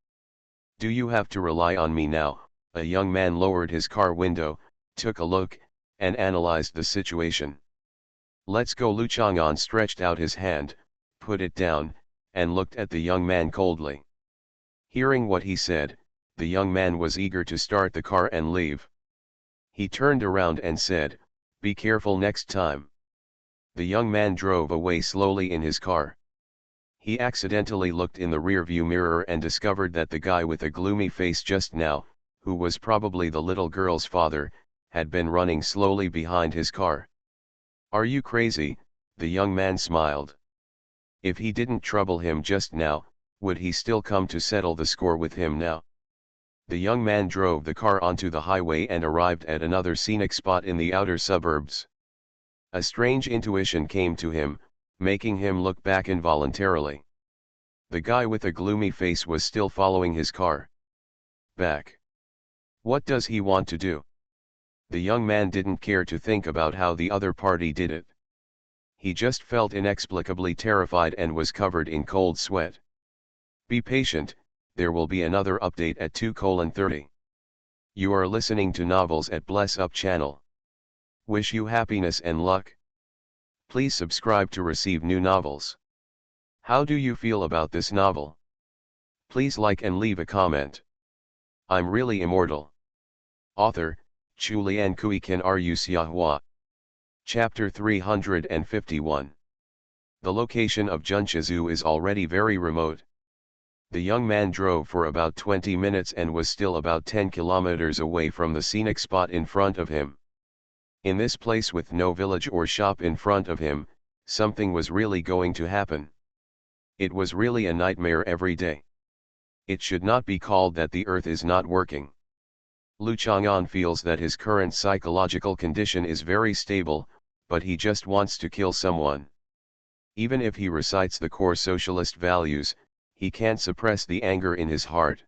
Do you have to rely on me now? A young man lowered his car window, took a look, and analyzed the situation. Let's go. Lu Chang'an stretched out his hand, put it down, and looked at the young man coldly. Hearing what he said, the young man was eager to start the car and leave. He turned around and said, "Be careful next time." The young man drove away slowly in his car. He accidentally looked in the rearview mirror and discovered that the guy with a gloomy face just now, who was probably the little girl's father, had been running slowly behind his car. Are you crazy? The young man smiled. If he didn't trouble him just now, would he still come to settle the score with him now? The young man drove the car onto the highway and arrived at another scenic spot in the outer suburbs. A strange intuition came to him, making him look back involuntarily. The guy with a gloomy face was still following his car back. What does he want to do? The young man didn't care to think about how the other party did it. He just felt inexplicably terrified and was covered in cold sweat. Be patient, there will be another update at 2:30. You are listening to Novels at Bless Up channel. Wish you happiness and luck. Please subscribe to receive new novels. How do you feel about this novel? Please like and leave a comment. I'm really immortal. Author, Chulian Kuikan Rusiahua. Chapter 351. The location of Junchizu is already very remote. The young man drove for about 20 minutes and was still about 10 kilometers away from the scenic spot in front of him. In this place with no village or shop in front of him, something was really going to happen. It was really a nightmare every day. It should not be called that the earth is not working. Lu Chang'an feels that his current psychological condition is very stable, but he just wants to kill someone. Even if he recites the core socialist values, he can't suppress the anger in his heart.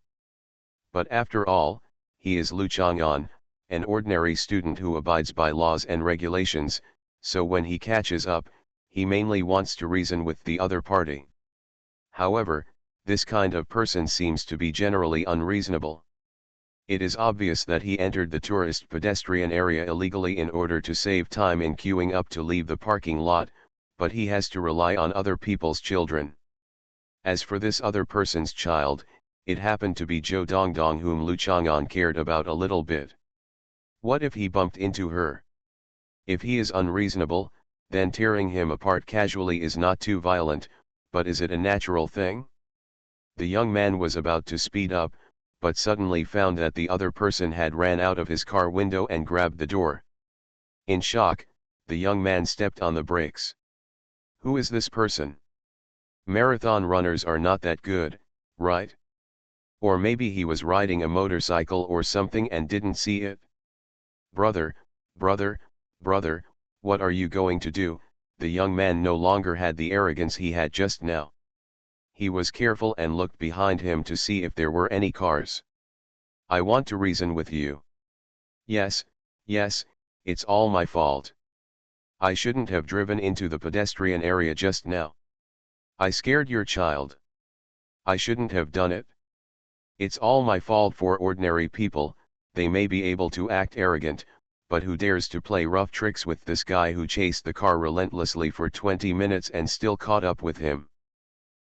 But after all, he is Lu Chang'an, an ordinary student who abides by laws and regulations, so when he catches up, he mainly wants to reason with the other party. However, this kind of person seems to be generally unreasonable. It is obvious that he entered the tourist pedestrian area illegally in order to save time in queuing up to leave the parking lot, but he has to rely on other people's children. As for this other person's child, it happened to be Zhou Dongdong, whom Lu Chang'an cared about a little bit. What if he bumped into her? If he is unreasonable, then tearing him apart casually is not too violent, but is it a natural thing? The young man was about to speed up, but suddenly found that the other person had ran out of his car window and grabbed the door. In shock, the young man stepped on the brakes. Who is this person? Marathon runners are not that good, right? Or maybe he was riding a motorcycle or something and didn't see it? Brother, brother, brother, what are you going to do? The young man no longer had the arrogance he had just now. He was careful and looked behind him to see if there were any cars. I want to reason with you. Yes, yes, it's all my fault. I shouldn't have driven into the pedestrian area just now. I scared your child. I shouldn't have done it. It's all my fault. For ordinary people, they may be able to act arrogant, but who dares to play rough tricks with this guy who chased the car relentlessly for 20 minutes and still caught up with him?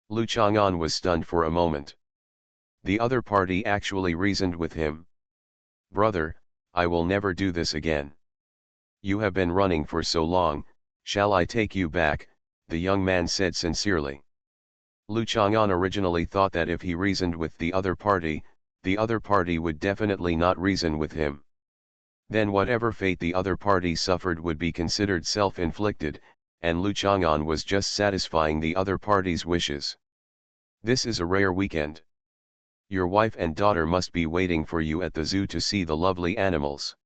Lu Chang'an was stunned for a moment. The other party actually reasoned with him. Brother, I will never do this again. You have been running for so long, shall I take you back? The young man said sincerely. Lu Chang'an originally thought that if he reasoned with the other party would definitely not reason with him. Then whatever fate the other party suffered would be considered self-inflicted, and Lu Chang'an was just satisfying the other party's wishes. This is a rare weekend. Your wife and daughter must be waiting for you at the zoo to see the lovely animals.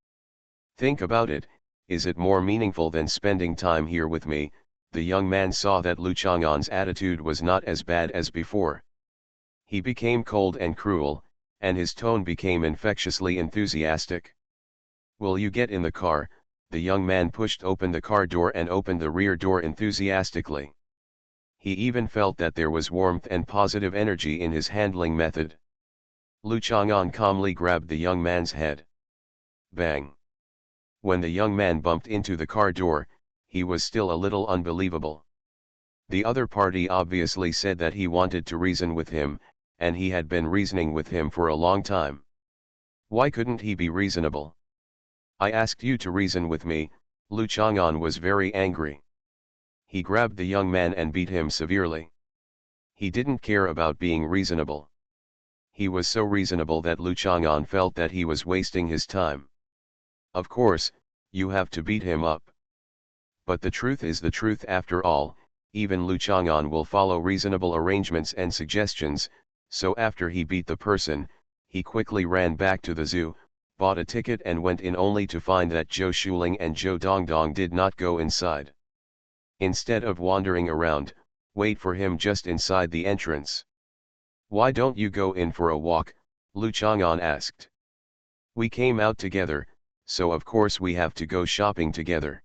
Think about it, is it more meaningful than spending time here with me? The young man saw that Lu Chang'an's attitude was not as bad as before. He became cold and cruel, and his tone became infectiously enthusiastic. Will you get in the car? The young man pushed open the car door and opened the rear door enthusiastically. He even felt that there was warmth and positive energy in his handling method. Lu Chang'an calmly grabbed the young man's head. Bang! When the young man bumped into the car door, he was still a little unbelievable. The other party obviously said that he wanted to reason with him, and he had been reasoning with him for a long time. Why couldn't he be reasonable? I asked you to reason with me. Lu Chang'an was very angry. He grabbed the young man and beat him severely. He didn't care about being reasonable. He was so reasonable that Lu Chang'an felt that he was wasting his time. Of course, you have to beat him up. But the truth is the truth after all. Even Lu Chang'an will follow reasonable arrangements and suggestions, so after he beat the person, he quickly ran back to the zoo, bought a ticket and went in, only to find that Zhou Shuling and Zhou Dongdong did not go inside. Instead of wandering around, wait for him just inside the entrance. Why don't you go in for a walk? Lu Chang'an asked. We came out together, so of course we have to go shopping together.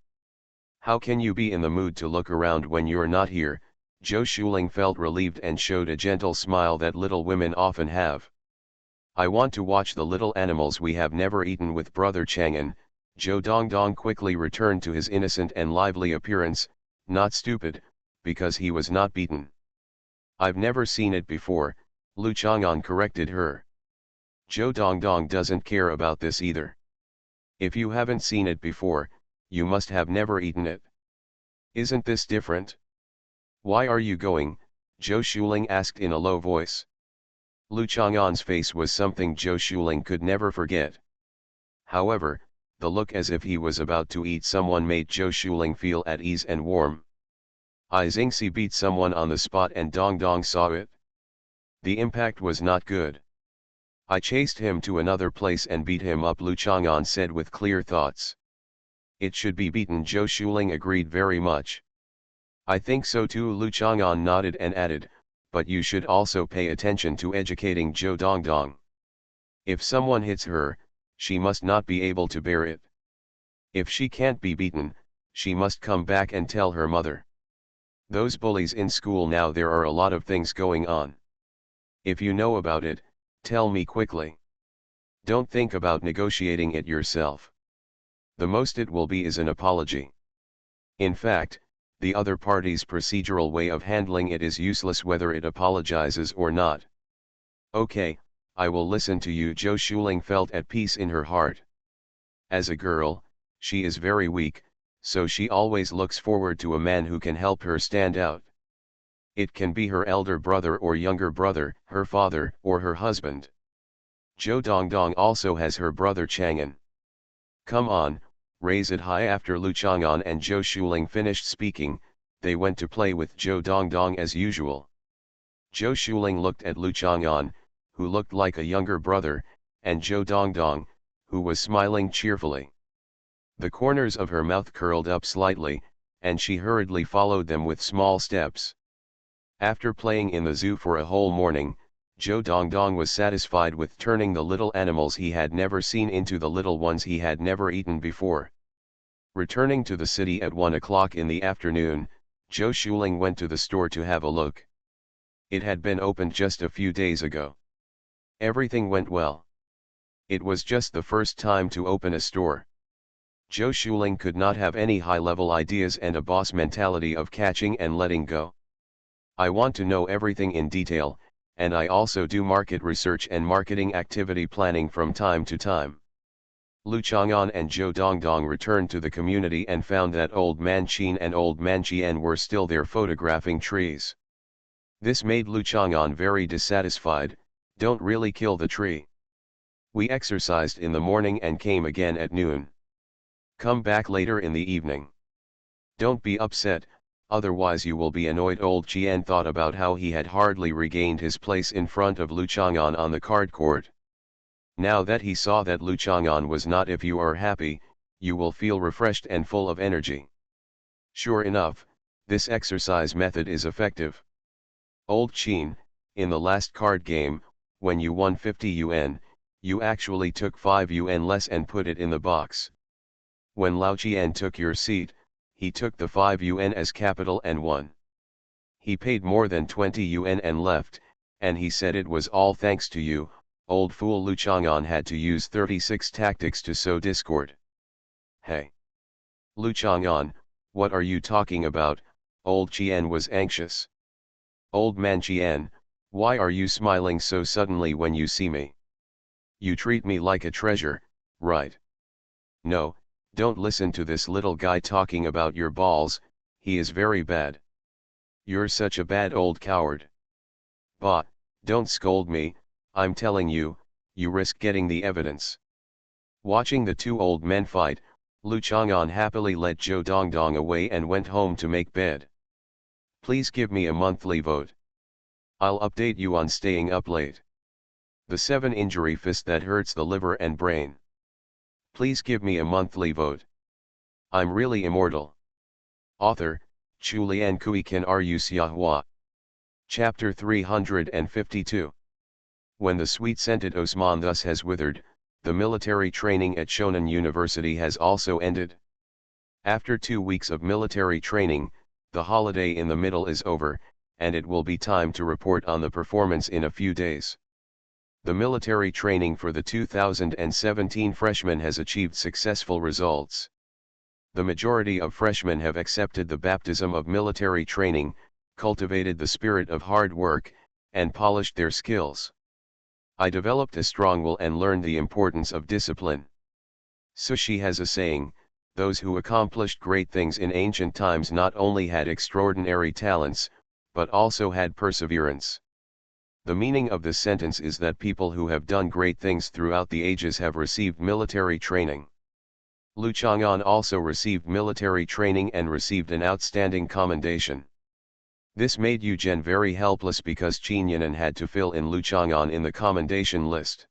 How can you be in the mood to look around when you're not here? Zhou Shuling felt relieved and showed a gentle smile that little women often have. I want to watch the little animals we have never eaten with Brother Chang'an. Zhou Dongdong quickly returned to his innocent and lively appearance, not stupid, because he was not beaten. I've never seen it before, Lu Chang'an corrected her. Zhou Dongdong doesn't care about this either. If you haven't seen it before, you must have never eaten it. Isn't this different? Why are you going? Zhou Shuling asked in a low voice. Lu Chang'an's face was something Zhou Shuling could never forget. However, the look as if he was about to eat someone made Zhou Shuling feel at ease and warm. I Xingxi beat someone on the spot and Dongdong saw it. The impact was not good. I chased him to another place and beat him up, Lu Chang'an said with clear thoughts. It should be beaten, Zhou Shuling agreed very much. I think so too, Lu Chang'an nodded and added, but you should also pay attention to educating Zhou Dongdong. If someone hits her, she must not be able to bear it. If she can't be beaten, she must come back and tell her mother. Those bullies in school now, there are a lot of things going on. If you know about it, tell me quickly. Don't think about negotiating it yourself. The most it will be is an apology. In fact, the other party's procedural way of handling it is useless whether it apologizes or not. Okay, I will listen to you. Zhou Shuling felt at peace in her heart. As a girl, she is very weak, so she always looks forward to a man who can help her stand out. It can be her elder brother or younger brother, her father or her husband. Zhou Dongdong also has her brother Chang'an. Come on, raise it high. After Lu Chang'an and Zhou Shuling finished speaking, they went to play with Zhou Dongdong as usual. Zhou Shuling looked at Lu Chang'an, who looked like a younger brother, and Zhou Dongdong, who was smiling cheerfully. The corners of her mouth curled up slightly, and she hurriedly followed them with small steps. After playing in the zoo for a whole morning, Zhou Dongdong was satisfied with turning the little animals he had never seen into the little ones he had never eaten before. Returning to the city at 1 o'clock in the afternoon, Zhou Shuling went to the store to have a look. It had been opened just a few days ago. Everything went well. It was just the first time to open a store. Zhou Shuling could not have any high-level ideas and a boss mentality of catching and letting go. I want to know everything in detail, and I also do market research and marketing activity planning from time to time. Lu Chang'an and Zhou Dongdong returned to the community and found that Old Man Qin and Old Man Qian were still there photographing trees. This made Lu Chang'an very dissatisfied. Don't really kill the tree. We exercised in the morning and came again at noon. Come back later in the evening. Don't be upset, otherwise you will be annoyed. Old Qian thought about how he had hardly regained his place in front of Lu Chang'an on the card court. Now that he saw that Lu Chang'an was not, if you are happy, you will feel refreshed and full of energy. Sure enough, this exercise method is effective. Old Qin, in the last card game, when you won 50 yuan, you actually took 5 yuan less and put it in the box. When Lao Qian took your seat, he took the 5 yuan as capital and won. He paid more than 20 yuan and left, and he said it was all thanks to you. Old fool. Lu Chang'an had to use 36 tactics to sow discord. Hey! Lu Chang'an, what are you talking about? Old Qian was anxious. Old Man Qian, why are you smiling so suddenly when you see me? You treat me like a treasure, right? No, don't listen to this little guy talking about your balls, he is very bad. You're such a bad old coward. Bah, don't scold me, I'm telling you, you risk getting the evidence. Watching the two old men fight, Lu Chang'an happily let Zhou Dongdong away and went home to make bed. Please give me a monthly vote. I'll update you on staying up late. The 7 injury fist that hurts the liver and brain. Please give me a monthly vote. I'm really immortal. Author, Chu Lian Kui Kan Ru Xiahua. Chapter 352. When the sweet-scented Osman thus has withered, the military training at Shonan University has also ended. After 2 weeks of military training, the holiday in the middle is over, and it will be time to report on the performance in a few days. The military training for the 2017 freshmen has achieved successful results. The majority of freshmen have accepted the baptism of military training, cultivated the spirit of hard work, and polished their skills. I developed a strong will and learned the importance of discipline. Sushi has a saying, those who accomplished great things in ancient times not only had extraordinary talents, but also had perseverance. The meaning of this sentence is that people who have done great things throughout the ages have received military training. Lu Chang'an also received military training and received an outstanding commendation. This made Yu Zhen very helpless because Qin Yanan had to fill in Lu Chang'an in the commendation list.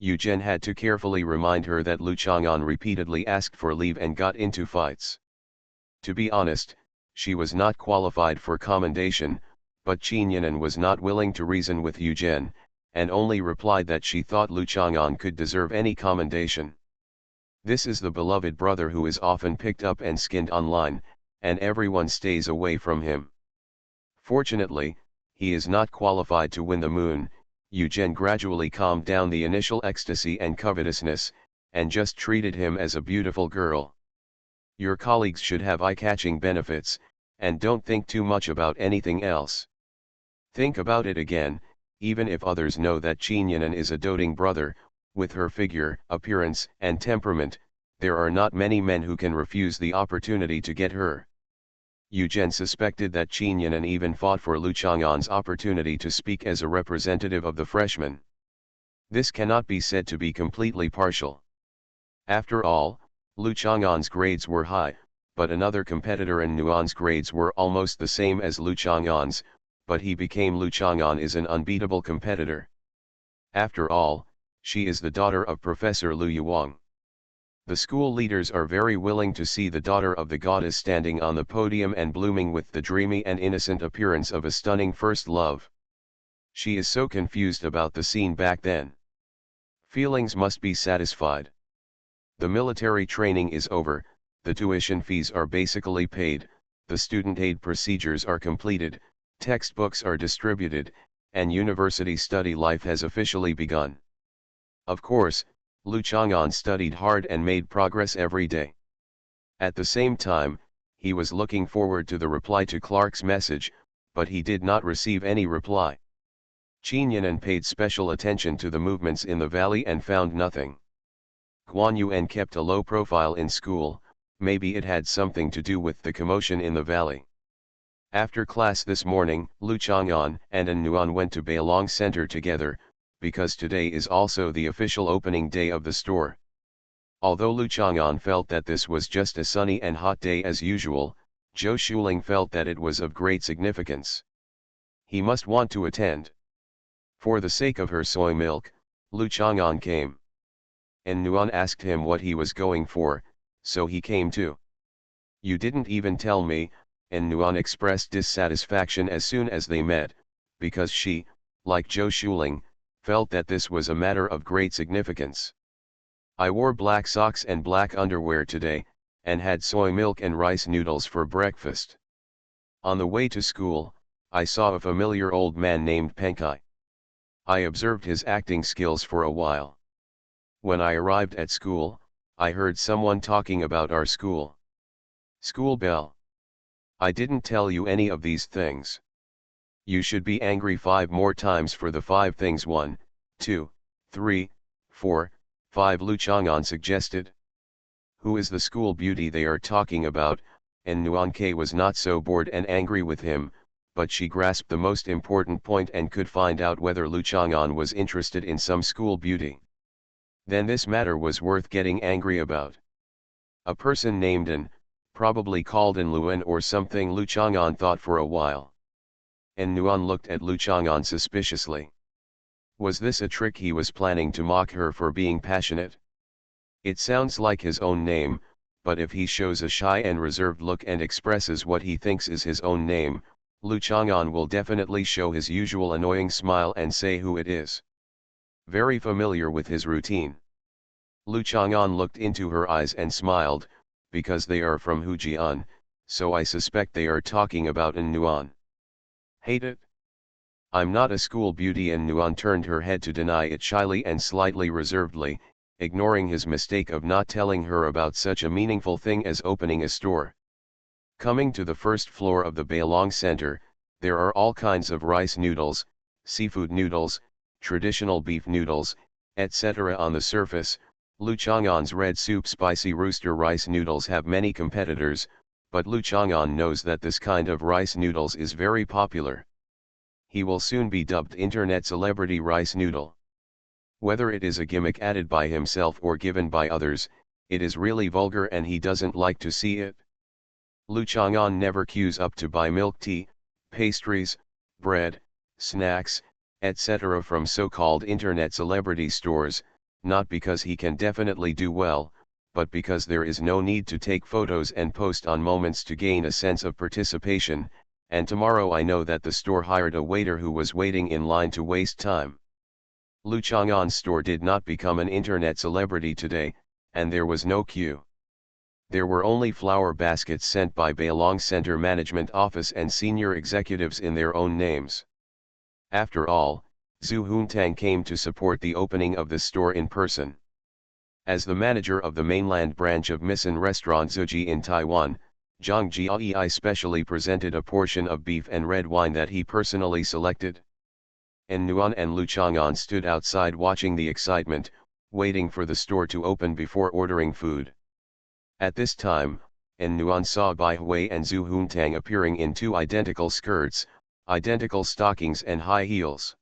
Yu Zhen had to carefully remind her that Lu Chang'an repeatedly asked for leave and got into fights. To be honest, she was not qualified for commendation, but Qin Yanan was not willing to reason with Yu Zhen, and only replied that she thought Lu Chang'an could deserve any commendation. This is the beloved brother who is often picked up and skinned online, and everyone stays away from him. Fortunately, he is not qualified to win the moon. Yu Zhen gradually calmed down the initial ecstasy and covetousness, and just treated him as a beautiful girl. Your colleagues should have eye-catching benefits, and don't think too much about anything else. Think about it again, even if others know that Qin Yanan is a doting brother, with her figure, appearance, and temperament, there are not many men who can refuse the opportunity to get her. Yu Zhen suspected that Qin Yanan even fought for Lu Chang'an's opportunity to speak as a representative of the freshmen. This cannot be said to be completely partial. After all, Lu Chang'an's grades were high, but another competitor in Nuan's grades were almost the same as Lu Chang'an's, but he became Lu Chang'an is an unbeatable competitor. After all, she is the daughter of Professor Lu Yuang. The school leaders are very willing to see the daughter of the goddess standing on the podium and blooming with the dreamy and innocent appearance of a stunning first love. She is so confused about the scene back then. Feelings must be satisfied. The military training is over, the tuition fees are basically paid, the student aid procedures are completed, textbooks are distributed, and university study life has officially begun. Of course, Lu Chang'an studied hard and made progress every day. At the same time, he was looking forward to the reply to Clark's message, but he did not receive any reply. Qin Yanan paid special attention to the movements in the valley and found nothing. Guan Yuan kept a low profile in school, maybe it had something to do with the commotion in the valley. After class this morning, Lu Chang'an and An Nuan went to Bailong Center together, because today is also the official opening day of the store. Although Lu Chang'an felt that this was just a sunny and hot day as usual, Zhou Shuling felt that it was of great significance. He must want to attend. For the sake of her soy milk, Lu Chang'an came. And Nuan asked him what he was going for, so he came too. You didn't even tell me, and Nuan expressed dissatisfaction as soon as they met, because she, like Zhou Shuling, felt that this was a matter of great significance. I wore black socks and black underwear today, and had soy milk and rice noodles for breakfast. On the way to school, I saw a familiar old man named Penkai. I observed his acting skills for a while. When I arrived at school, I heard someone talking about our school. School bell. I didn't tell you any of these things. You should be angry 5 more times for the 5 things 1, 2, 3, 4, 5 Lu Chang'an suggested. Who is the school beauty they are talking about? And Nuan Ke was not so bored and angry with him, but she grasped the most important point and could find out whether Lu Chang'an was interested in some school beauty. Then this matter was worth getting angry about. A person named An, probably called An Luan or something, Lu Chang'an thought for a while. And Nuan looked at Lu Chang'an suspiciously. Was this a trick he was planning to mock her for being passionate? It sounds like his own name, but if he shows a shy and reserved look and expresses what he thinks is his own name, Lu Chang'an will definitely show his usual annoying smile and say who it is. Very familiar with his routine. Lu Chang'an looked into her eyes and smiled, because they are from Hujian, so I suspect they are talking about N Nuan. Hate it? I'm not a school beauty. N Nuan turned her head to deny it shyly and slightly reservedly, ignoring his mistake of not telling her about such a meaningful thing as opening a store. Coming to the first floor of the Bailong Center, there are all kinds of rice noodles, seafood noodles, traditional beef noodles, etc. On the surface, Lu Chang'an's red soup spicy rooster rice noodles have many competitors, but Lu Chang'an knows that this kind of rice noodles is very popular. He will soon be dubbed Internet Celebrity Rice Noodle. Whether it is a gimmick added by himself or given by others, it is really vulgar and he doesn't like to see it. Lu Chang'an never queues up to buy milk tea, pastries, bread, snacks, etc. from so-called internet celebrity stores, not because he can definitely do well, but because there is no need to take photos and post on moments to gain a sense of participation, and tomorrow I know that the store hired a waiter who was waiting in line to waste time. Lu Chang'an's store did not become an internet celebrity today, and there was no queue. There were only flower baskets sent by Bailong Center Management Office and senior executives in their own names. After all, Zhu Huntang came to support the opening of the store in person. As the manager of the mainland branch of Mission Restaurant Zuji in Taiwan, Zhang Jiai specially presented a portion of beef and red wine that he personally selected. N Nuan and Lu Chang'an stood outside watching the excitement, waiting for the store to open before ordering food. At this time, N Nuan saw Bai Hui and Zhu Huntang appearing in two identical skirts, identical stockings and high heels.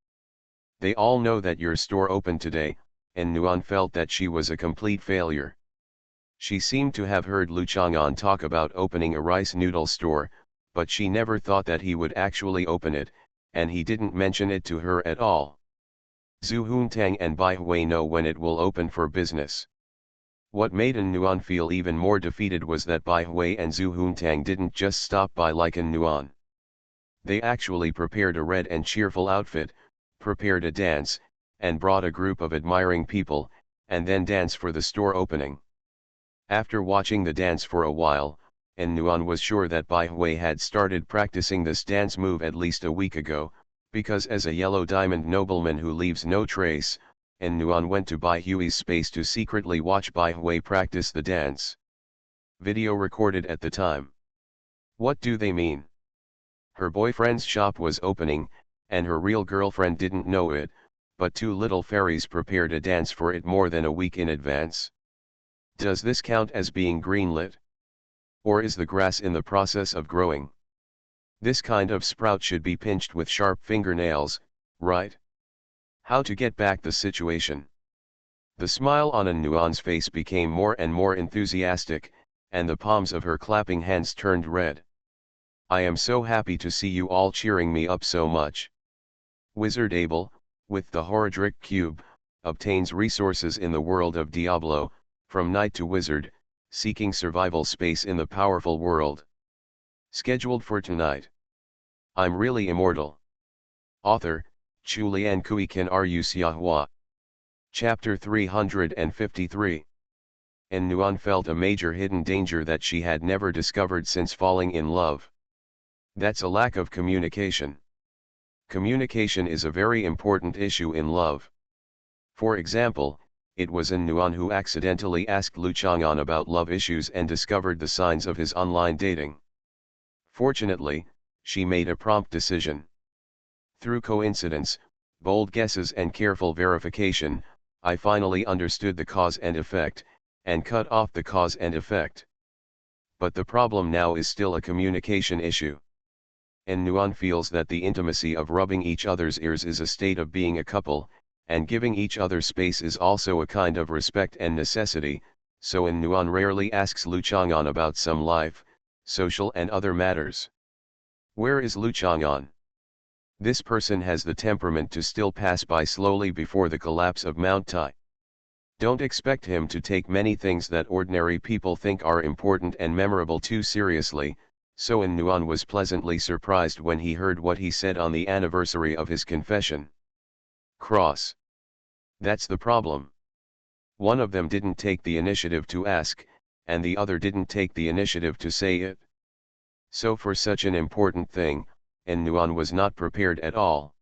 They all know that your store opened today, and Nuan felt that she was a complete failure. She seemed to have heard Lu Chang'an talk about opening a rice noodle store, but she never thought that he would actually open it, and he didn't mention it to her at all. Zhu Huntang and Bai Hui know when it will open for business. What made N Nuan feel even more defeated was that Bai Hui and Zhu Huntang didn't just stop by like N Nuan. They actually prepared a red and cheerful outfit, prepared a dance, and brought a group of admiring people, and then danced for the store opening. After watching the dance for a while, N Nuan was sure that Bai Hui had started practicing this dance move at least a week ago, because as a yellow diamond nobleman who leaves no trace, N Nuan went to Bai Hui's space to secretly watch Bai Hui practice the dance. Video recorded at the time. What do they mean? Her boyfriend's shop was opening, and her real girlfriend didn't know it, but two little fairies prepared a dance for it more than a week in advance. Does this count as being greenlit? Or is the grass in the process of growing? This kind of sprout should be pinched with sharp fingernails, right? How to get back the situation? The smile on N Nuan's face became more and more enthusiastic, and the palms of her clapping hands turned red. I am so happy to see you all cheering me up so much. Wizard Abel, with the Horadric Cube, obtains resources in the world of Diablo, from knight to wizard, seeking survival space in the powerful world. Scheduled for tonight. I'm really immortal. Author, Chulian Kui Kan Ru Xiahua. Chapter 353. N Nuan felt a major hidden danger that she had never discovered since falling in love. That's a lack of communication. Communication is a very important issue in love. For example, it was N Nuan who accidentally asked Lu Chang'an about love issues and discovered the signs of his online dating. Fortunately, she made a prompt decision. Through coincidence, bold guesses and careful verification, I finally understood the cause and effect, and cut off the cause and effect. But the problem now is still a communication issue. N Nuan feels that the intimacy of rubbing each other's ears is a state of being a couple, and giving each other space is also a kind of respect and necessity, so N Nuan rarely asks Lu Chang'an about some life, social and other matters. Where is Lu Chang'an? This person has the temperament to still pass by slowly before the collapse of Mount Tai. Don't expect him to take many things that ordinary people think are important and memorable too seriously, So In Nuan was pleasantly surprised when he heard what he said on the anniversary of his confession. Cross. That's the problem. One of them didn't take the initiative to ask, and the other didn't take the initiative to say it. So for such an important thing, En Nuan was not prepared at all.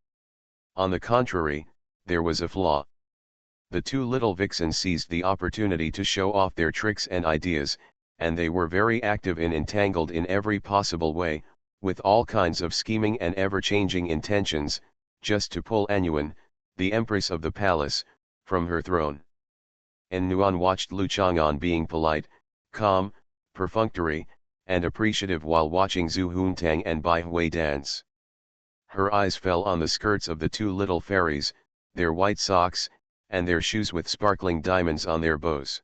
On the contrary, there was a flaw. The two little vixens seized the opportunity to show off their tricks and ideas, and they were very active and entangled in every possible way, with all kinds of scheming and ever-changing intentions, just to pull Anyuan, the empress of the palace, from her throne. En Nuan watched Lu Chang'an being polite, calm, perfunctory, and appreciative while watching Zhu Huntang and Bai Hui dance. Her eyes fell on the skirts of the two little fairies, their white socks, and their shoes with sparkling diamonds on their bows.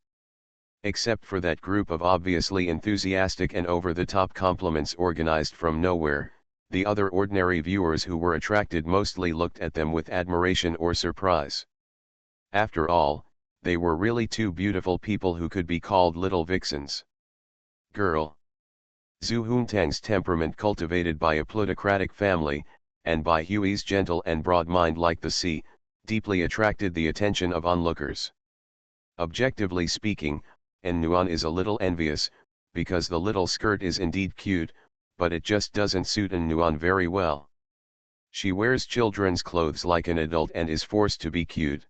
Except for that group of obviously enthusiastic and over-the-top compliments organized from nowhere, the other ordinary viewers who were attracted mostly looked at them with admiration or surprise. After all, they were really two beautiful people who could be called little vixens. Girl. Zhu Huntang's temperament, cultivated by a plutocratic family, and Bai Hui's gentle and broad mind like the sea, deeply attracted the attention of onlookers. Objectively speaking, En Nuan is a little envious, because the little skirt is indeed cute, but it just doesn't suit En Nuan very well. She wears children's clothes like an adult and is forced to be cute.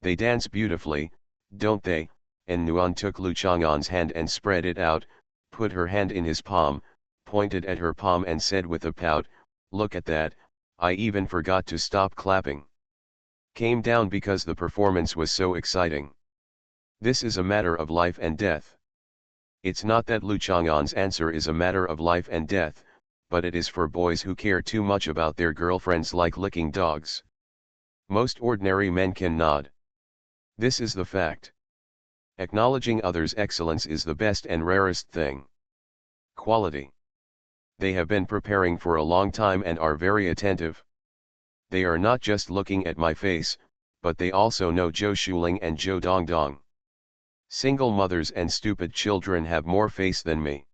They dance beautifully, don't they? En Nuan took Lu Chang'an's hand and spread it out, put her hand in his palm, pointed at her palm and said with a pout, "Look at that, I even forgot to stop clapping. Came down because the performance was so exciting. This is a matter of life and death." It's not that Lu Chang'an's answer is a matter of life and death, but it is for boys who care too much about their girlfriends like licking dogs. Most ordinary men can nod. This is the fact. Acknowledging others' excellence is the best and rarest thing. Quality. They have been preparing for a long time and are very attentive. They are not just looking at my face, but they also know Zhou Shuling and Zhou Dongdong. Single mothers and stupid children have more face than me.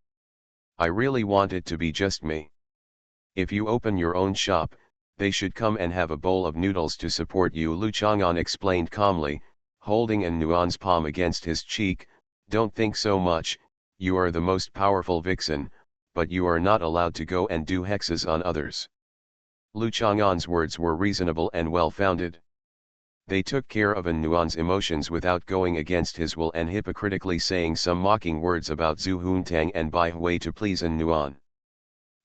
I really want it to be just me. If you open your own shop, they should come and have a bowl of noodles to support you, Lu Chang'an explained calmly, holding En Nuan's palm against his cheek. Don't think so much, you are the most powerful vixen, but you are not allowed to go and do hexes on others. Lu Chang'an's words were reasonable and well-founded. They took care of En Nuan's emotions without going against his will and hypocritically saying some mocking words about Zhu Huntang and Bai Hui to please En Nuan.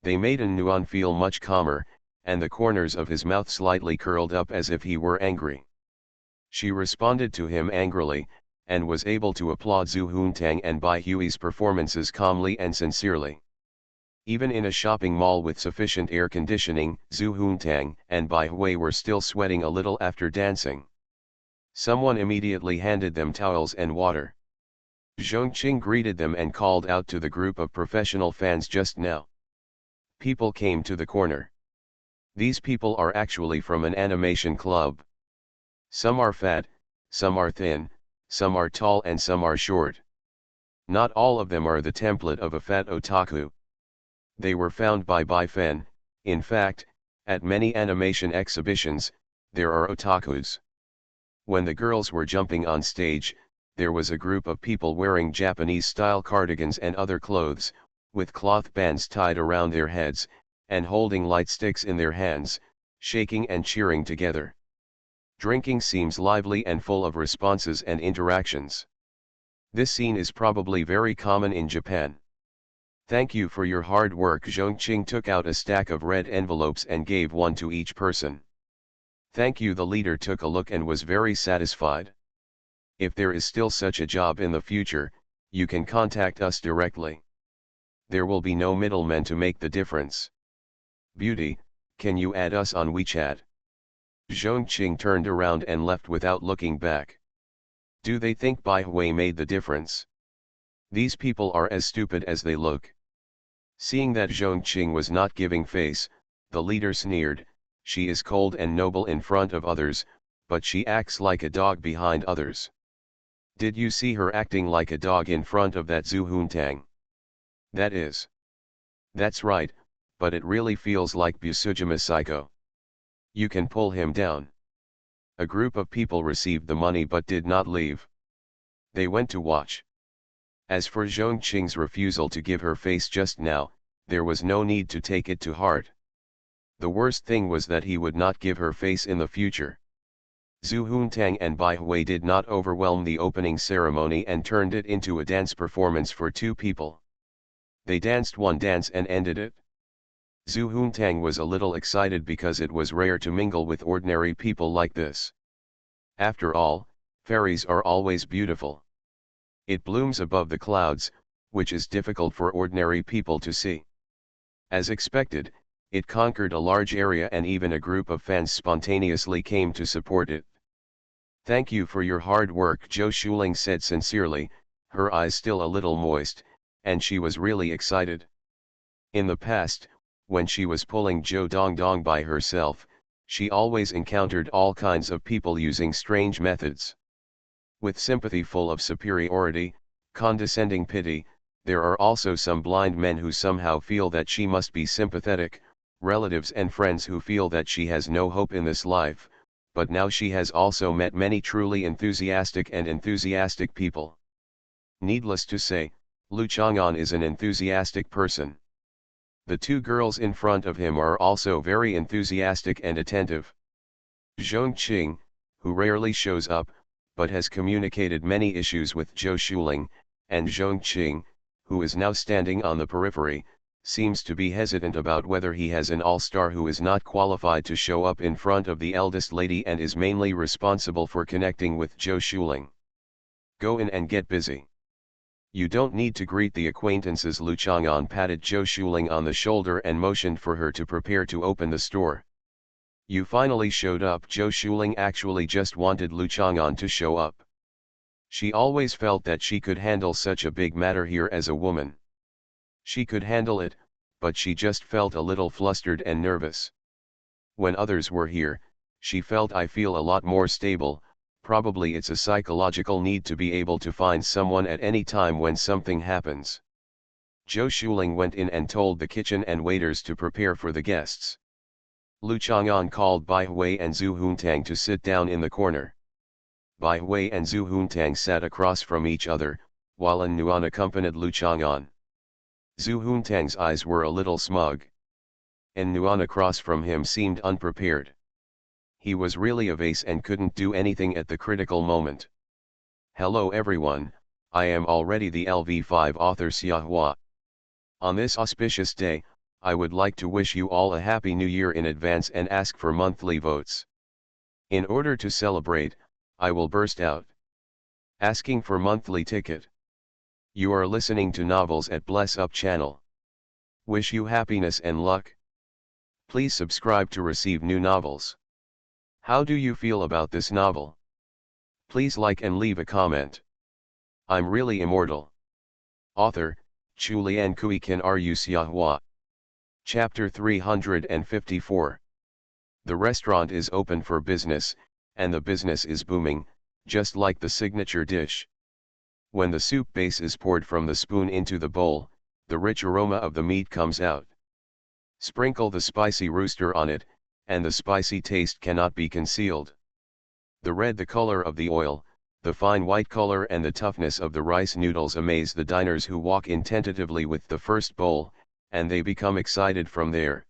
They made En Nuan feel much calmer, and the corners of his mouth slightly curled up as if he were angry. She responded to him angrily, and was able to applaud Zhu Huntang and Bai Hui's performances calmly and sincerely. Even in a shopping mall with sufficient air conditioning, Zhu Huntang and Bai Hui were still sweating a little after dancing. Someone immediately handed them towels and water. Zhongqing greeted them and called out to the group of professional fans just now. People came to the corner. These people are actually from an animation club. Some are fat, some are thin, some are tall and some are short. Not all of them are the template of a fat otaku. They were found by Bai Fen. In fact, at many animation exhibitions, there are otakus. When the girls were jumping on stage, there was a group of people wearing Japanese-style cardigans and other clothes, with cloth bands tied around their heads, and holding light sticks in their hands, shaking and cheering together. Drinking seems lively and full of responses and interactions. This scene is probably very common in Japan. Thank you for your hard work. Zhongqing took out a stack of red envelopes and gave one to each person. Thank you. The leader took a look and was very satisfied. If there is still such a job in the future, you can contact us directly. There will be no middlemen to make the difference. Beauty, can you add us on WeChat? Zhongqing turned around and left without looking back. Do they think Bai Hui made the difference? These people are as stupid as they look. Seeing that Zhongqing was not giving face, the leader sneered. She is cold and noble in front of others, but she acts like a dog behind others. Did you see her acting like a dog in front of that Zhu Huntang? That is That's right, but it really feels like Busujima Psycho. You can pull him down. A group of people received the money but did not leave. They went to watch. As for Zhongqing's refusal to give her face just now, there was no need to take it to heart. The worst thing was that he would not give her face in the future. Zhu Huntang and Bai Hui did not overwhelm the opening ceremony and turned it into a dance performance for two people. They danced one dance and ended it. Zhu Huntang was a little excited because it was rare to mingle with ordinary people like this. After all, fairies are always beautiful. It blooms above the clouds, which is difficult for ordinary people to see. As expected, it conquered a large area and even a group of fans spontaneously came to support it. Thank you for your hard work, Zhou Shuling said sincerely, her eyes still a little moist, and she was really excited. In the past, when she was pulling Zhou Dongdong by herself, she always encountered all kinds of people using strange methods. With sympathy full of superiority, condescending pity, there are also some blind men who somehow feel that she must be sympathetic, relatives and friends who feel that she has no hope in this life, but now she has also met many truly enthusiastic people. Needless to say, Lu Chang'an is an enthusiastic person. The two girls in front of him are also very enthusiastic and attentive. Zhongqing, who rarely shows up, but has communicated many issues with Zhou Shuling, and Zhongqing, who is now standing on the periphery, seems to be hesitant about whether he has an all-star who is not qualified to show up in front of the eldest lady and is mainly responsible for connecting with Zhou Shuling. Go in and get busy. You don't need to greet the acquaintances. Lu Chang'an patted Zhou Shuling on the shoulder and motioned for her to prepare to open the store. You finally showed up. Zhou Shuling actually just wanted Lu Chang'an to show up. She always felt that she could handle such a big matter here as a woman. She could handle it, but she just felt a little flustered and nervous. When others were here, she felt I feel a lot more stable. Probably it's a psychological need to be able to find someone at any time when something happens. Zhou Shuling went in and told the kitchen and waiters to prepare for the guests. Lu Chang'an called Bai Hui and Zhu Huntang to sit down in the corner. Bai Hui and Zhu Huntang sat across from each other, while An Nuan accompanied Lu Chang'an. Zhu Huntang's eyes were a little smug. An Nuan across from him seemed unprepared. He was really a vase and couldn't do anything at the critical moment. Hello everyone, I am already the LV5 author Xia Hua. On this auspicious day, I would like to wish you all a happy new year in advance and ask for monthly votes. In order to celebrate, I will burst out asking for monthly ticket. You are listening to Novels at Bless Up channel. Wish you happiness and luck. Please subscribe to receive new novels. How do you feel about this novel? Please like and leave a comment. I'm really immortal. Author, Chulian Kui Kan Ru Xia Hua. Chapter 354. The restaurant is open for business, and the business is booming, just like the signature dish. When the soup base is poured from the spoon into the bowl, the rich aroma of the meat comes out. Sprinkle the spicy rooster on it, and the spicy taste cannot be concealed. The color of the oil, the fine white color and the toughness of the rice noodles amaze the diners who walk in tentatively with the first bowl, and they become excited from there.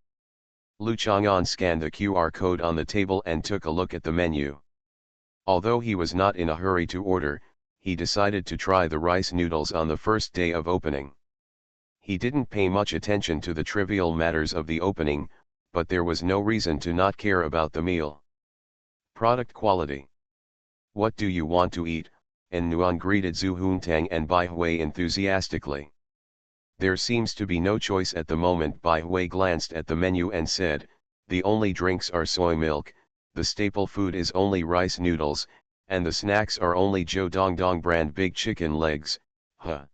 Lu Chang'an scanned the QR code on the table and took a look at the menu. Although he was not in a hurry to order, he decided to try the rice noodles on the first day of opening. He didn't pay much attention to the trivial matters of the opening, but there was no reason to not care about the meal. Product quality. What do you want to eat? An Nuan greeted Zhu Huntang and Bai Hui enthusiastically. There seems to be no choice at the moment. Bai Hui glanced at the menu and said, the only drinks are soy milk, the staple food is only rice noodles, and the snacks are only Zhou Dongdong brand big chicken legs. Huh.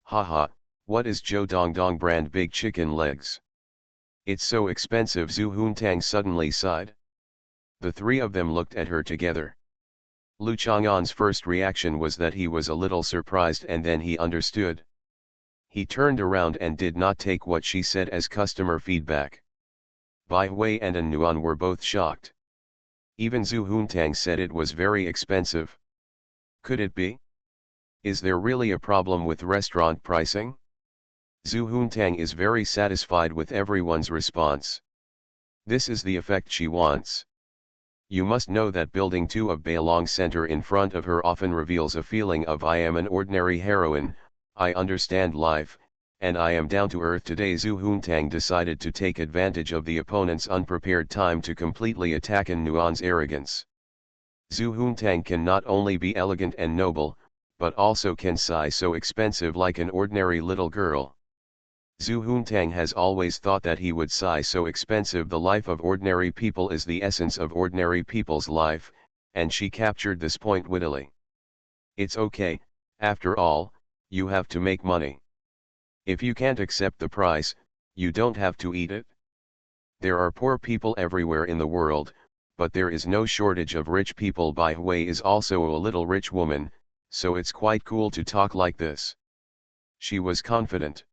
Haha, what is Zhou Dongdong brand big chicken legs? It's so expensive. Zhu Huntang suddenly sighed. The three of them looked at her together. Lu Chang'an's first reaction was that he was a little surprised and then he understood. He turned around and did not take what she said as customer feedback. Bai Hui and An Nuan were both shocked. Even Zhu Huntang said it was very expensive. Could it be? Is there really a problem with restaurant pricing? Zhu Huntang is very satisfied with everyone's response. This is the effect she wants. You must know that building 2 of Bailong Center in front of her often reveals a feeling of I am an ordinary heroine, I understand life, and I am down to earth. Today Zhu Huntang decided to take advantage of the opponent's unprepared time to completely attack An Nuan's arrogance. Zhu Huntang can not only be elegant and noble, but also can sigh so expensive like an ordinary little girl. Zhu Huntang has always thought that he would sigh so expensive. The life of ordinary people is the essence of ordinary people's life, and she captured this point wittily. It's okay, after all, you have to make money. If you can't accept the price, you don't have to eat it. There are poor people everywhere in the world, but there is no shortage of rich people. Bai Hui is also a little rich woman, so it's quite cool to talk like this. She was confident.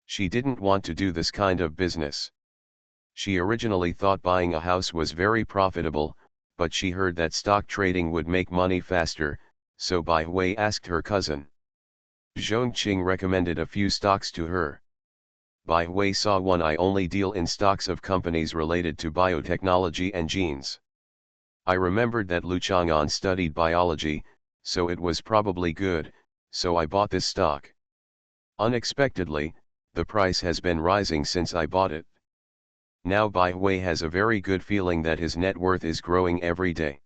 She didn't want to do this kind of business. She originally thought buying a house was very profitable, but she heard that stock trading would make money faster, so Bai Hui asked her cousin. Zhongqing recommended a few stocks to her. Bai Hui saw one. I only deal in stocks of companies related to biotechnology and genes. I remembered that Lu Chang'an studied biology, so it was probably good, so I bought this stock. Unexpectedly, the price has been rising since I bought it. Now Bai Hui has a very good feeling that his net worth is growing every day.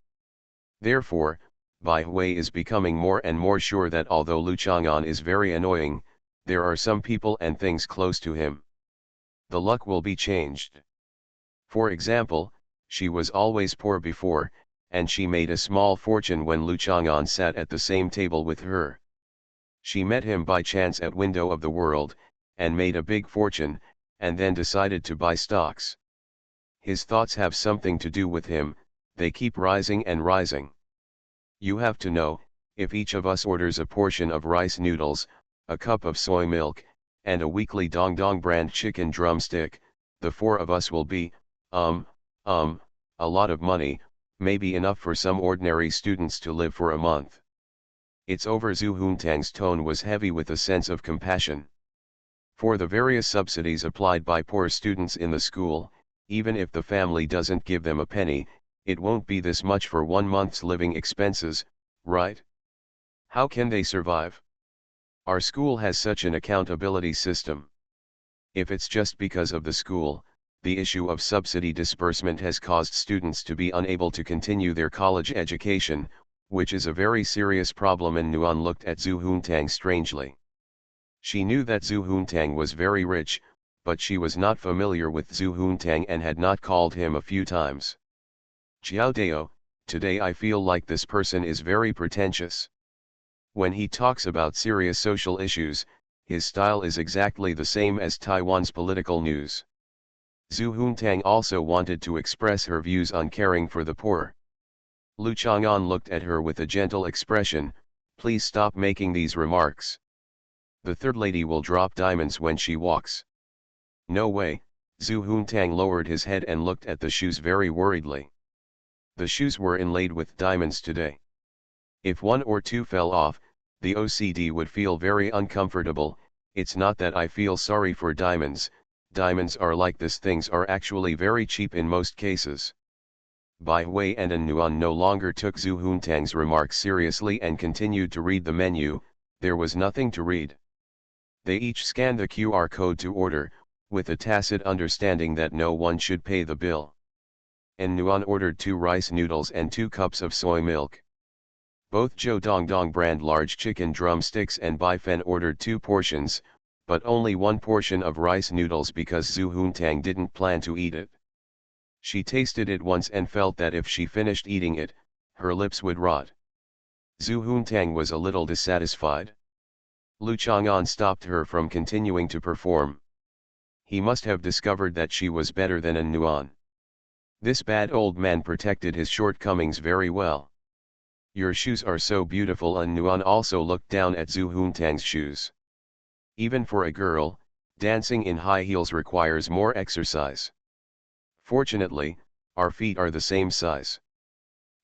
Therefore, Bai Hui is becoming more and more sure that although Lu Chang'an is very annoying, there are some people and things close to him. The luck will be changed. For example, she was always poor before, and she made a small fortune when Lu Chang'an sat at the same table with her. She met him by chance at Window of the World, and made a big fortune, and then decided to buy stocks. His thoughts have something to do with him, they keep rising and rising. You have to know, if each of us orders a portion of rice noodles, a cup of soy milk, and a weekly Dong Dong brand chicken drumstick, the 4 of us will be, a lot of money, maybe enough for some ordinary students to live for a month. It's over. Zhu Huntang's tone was heavy with a sense of compassion. For the various subsidies applied by poor students in the school, even if the family doesn't give them a penny, it won't be this much for 1 month's living expenses, right? How can they survive? Our school has such an accountability system. If it's just because of the school, the issue of subsidy disbursement has caused students to be unable to continue their college education, which is a very serious problem. And Nuan looked at Zhu Huntang strangely. She knew that Zhu Huntang was very rich, but she was not familiar with Zhu Huntang and had not called him a few times. Xiao Dao, today I feel like this person is very pretentious. When he talks about serious social issues, his style is exactly the same as Taiwan's political news. Zhu Huntang also wanted to express her views on caring for the poor. Lu Chang'an looked at her with a gentle expression. Please stop making these remarks. The third lady will drop diamonds when she walks. No way. Zhu Huntang lowered his head and looked at the shoes very worriedly. The shoes were inlaid with diamonds today. If 1 or 2 fell off, the OCD would feel very uncomfortable. It's not that I feel sorry for diamonds, diamonds are like this, things are actually very cheap in most cases. Bai Hui and An Nuan no longer took Zhu Huntang's remarks seriously and continued to read the menu. There was nothing to read. They each scanned the QR code to order, with a tacit understanding that no one should pay the bill. An Nuan ordered 2 rice noodles and 2 cups of soy milk. Both Zhou Dongdong brand large chicken drumsticks and Bai Fen ordered 2 portions, but only 1 portion of rice noodles because Zhu Huntang didn't plan to eat it. She tasted it once and felt that if she finished eating it, her lips would rot. Zhu Huntang was a little dissatisfied. Lu Chang'an stopped her from continuing to perform. He must have discovered that she was better than An Nuan. This bad old man protected his shortcomings very well. Your shoes are so beautiful. An Nuan also looked down at Zhu Huntang's shoes. Even for a girl, dancing in high heels requires more exercise. Fortunately, our feet are the same size.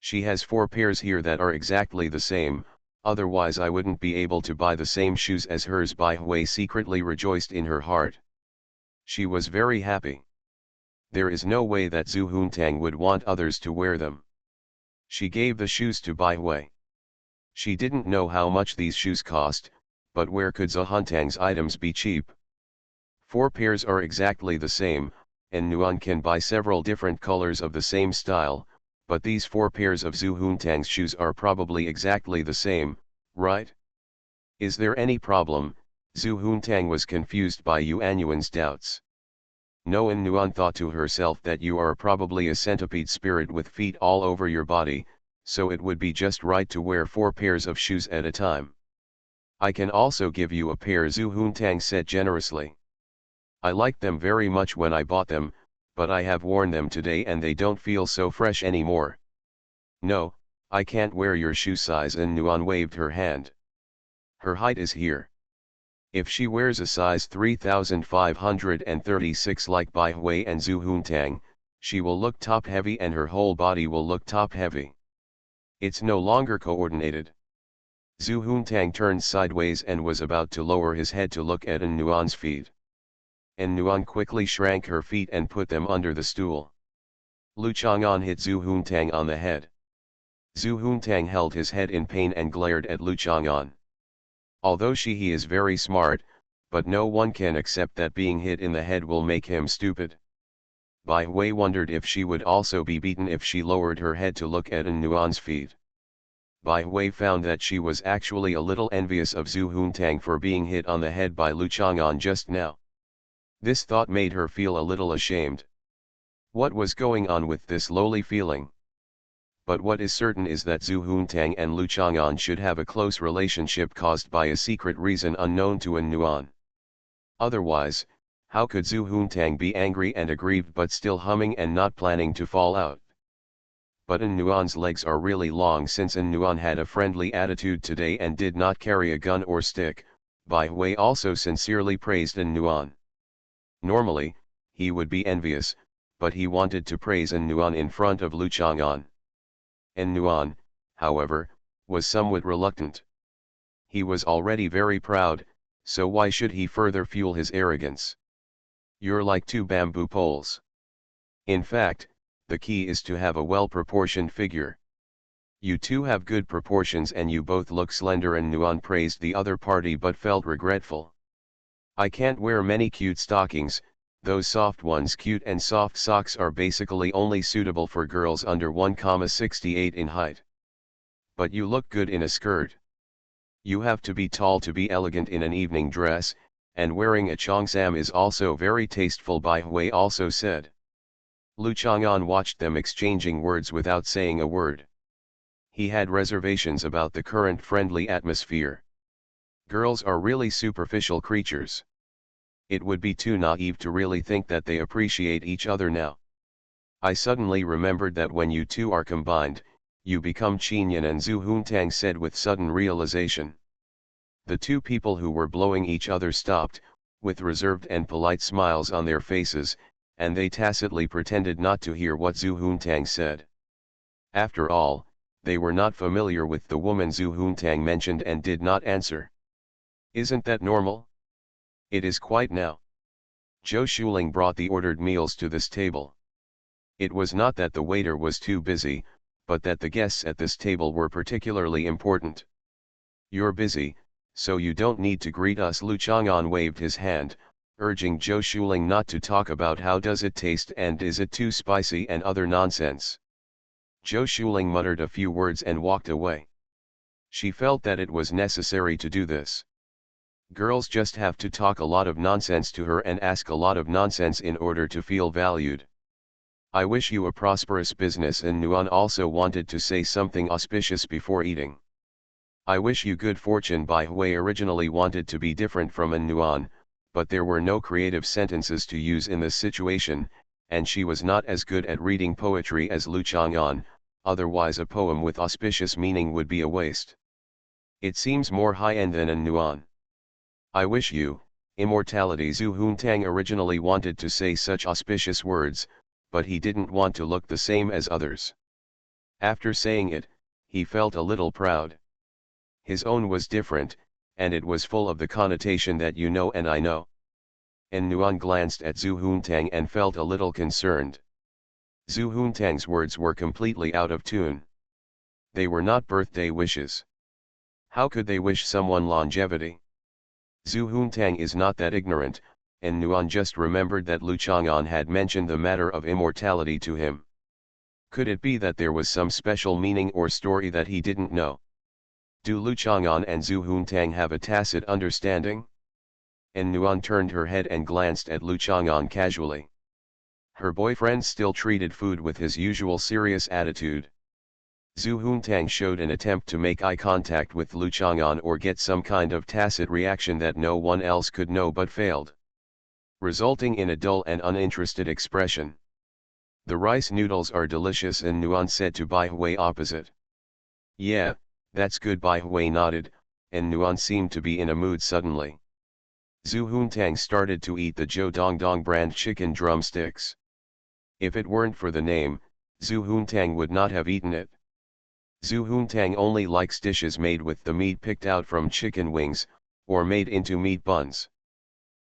She has 4 pairs here that are exactly the same, otherwise I wouldn't be able to buy the same shoes as hers. Bai Hui secretly rejoiced in her heart. She was very happy. There is no way that Zhu Huntang would want others to wear them. She gave the shoes to Bai Hui. She didn't know how much these shoes cost, but where could Zhu Huntang's items be cheap? 4 pairs are exactly the same, and Nuan can buy several different colors of the same style, but these 4 pairs of Zhu Huntang's shoes are probably exactly the same, right? Is there any problem? Zhu Huntang was confused by Yuanyuan's doubts. No, and Nuan thought to herself that you are probably a centipede spirit with feet all over your body, so it would be just right to wear 4 pairs of shoes at a time. I can also give you a pair, Zhu Huntang said generously. I liked them very much when I bought them, but I have worn them today and they don't feel so fresh anymore. No, I can't wear your shoe size, and Nuan waved her hand. Her height is here. If she wears a size 3536 like Bai Hui and Zhu Huntang, she will look top heavy and her whole body will look top heavy. It's no longer coordinated. Zhu Huntang turned sideways and was about to lower his head to look at Nuan's feet. And Nuan quickly shrank her feet and put them under the stool. Lu Chang'an hit Zhu Huntang on the head. Zhu Huntang held his head in pain and glared at Lu Chang'an. Although he is very smart, but no one can accept that being hit in the head will make him stupid. Bai Hui wondered if she would also be beaten if she lowered her head to look at Nuan's feet. Bai Hui found that she was actually a little envious of Zhu Huntang for being hit on the head by Lu Chang'an just now. This thought made her feel a little ashamed. What was going on with this lowly feeling? But what is certain is that Zhu Huntang and Lu Chang'an should have a close relationship caused by a secret reason unknown to Nuan. Otherwise, how could Zhu Huntang be angry and aggrieved but still humming and not planning to fall out? But Nuan's legs are really long. Since Nuan had a friendly attitude today and did not carry a gun or stick, Bai Hui also sincerely praised Nuan. Normally, he would be envious, but he wanted to praise Nuan in front of Lu Chang'an. Nuan, however, was somewhat reluctant. He was already very proud, so why should he further fuel his arrogance? You're like 2 bamboo poles. In fact, the key is to have a well-proportioned figure. You two have good proportions and you both look slender. Nuan praised the other party but felt regretful. I can't wear many cute stockings, those soft ones. Cute and soft socks are basically only suitable for girls under 1,68 in height. But you look good in a skirt. You have to be tall to be elegant in an evening dress, and wearing a cheongsam is also very tasteful, Bai Hui also said. Lu Chang'an watched them exchanging words without saying a word. He had reservations about the current friendly atmosphere. Girls are really superficial creatures. It would be too naive to really think that they appreciate each other now. I suddenly remembered that when you two are combined, you become Qinyan, and Zhu Huntang said with sudden realization. The 2 people who were blowing each other stopped, with reserved and polite smiles on their faces, and they tacitly pretended not to hear what Zhu Huntang said. After all, they were not familiar with the woman Zhu Huntang mentioned and did not answer. Isn't that normal? It is quite now. Zhou Shuling brought the ordered meals to this table. It was not that the waiter was too busy, but that the guests at this table were particularly important. You're busy, so you don't need to greet us. Lu Chang'an waved his hand, urging Zhou Shuling not to talk about how does it taste and is it too spicy and other nonsense. Zhou Shuling muttered a few words and walked away. She felt that it was necessary to do this. Girls just have to talk a lot of nonsense to her and ask a lot of nonsense in order to feel valued. I wish you a prosperous business. And Nuan also wanted to say something auspicious before eating. I wish you good fortune. Bai Hui originally wanted to be different from Nuan, but there were no creative sentences to use in this situation, and she was not as good at reading poetry as Lu Chang'an, otherwise a poem with auspicious meaning would be a waste. It seems more high-end than Nuan. I wish you, immortality. Zhu Huntang originally wanted to say such auspicious words, but he didn't want to look the same as others. After saying it, he felt a little proud. His own was different, and it was full of the connotation that you know and I know. And Nuan glanced at Zhu Huntang and felt a little concerned. Zhu Huntang's words were completely out of tune. They were not birthday wishes. How could they wish someone longevity? Zhu Huntang is not that ignorant, and Nuan just remembered that Lu Chang'an had mentioned the matter of immortality to him. Could it be that there was some special meaning or story that he didn't know? Do Lu Chang'an and Zhu Huntang have a tacit understanding? And Nuan turned her head and glanced at Lu Chang'an casually. Her boyfriend still treated food with his usual serious attitude. Zhu Huntang showed an attempt to make eye contact with Lu Chang'an or get some kind of tacit reaction that no one else could know but failed, resulting in a dull and uninterested expression. The rice noodles are delicious, and Nuan said to Bai Hui opposite. Yeah, that's good. Bai Hui nodded, and Nuan seemed to be in a mood suddenly. Zhu Huntang started to eat the Zhou Dongdong brand chicken drumsticks. If it weren't for the name, Zhu Huntang would not have eaten it. Zhu Huntang only likes dishes made with the meat picked out from chicken wings, or made into meat buns.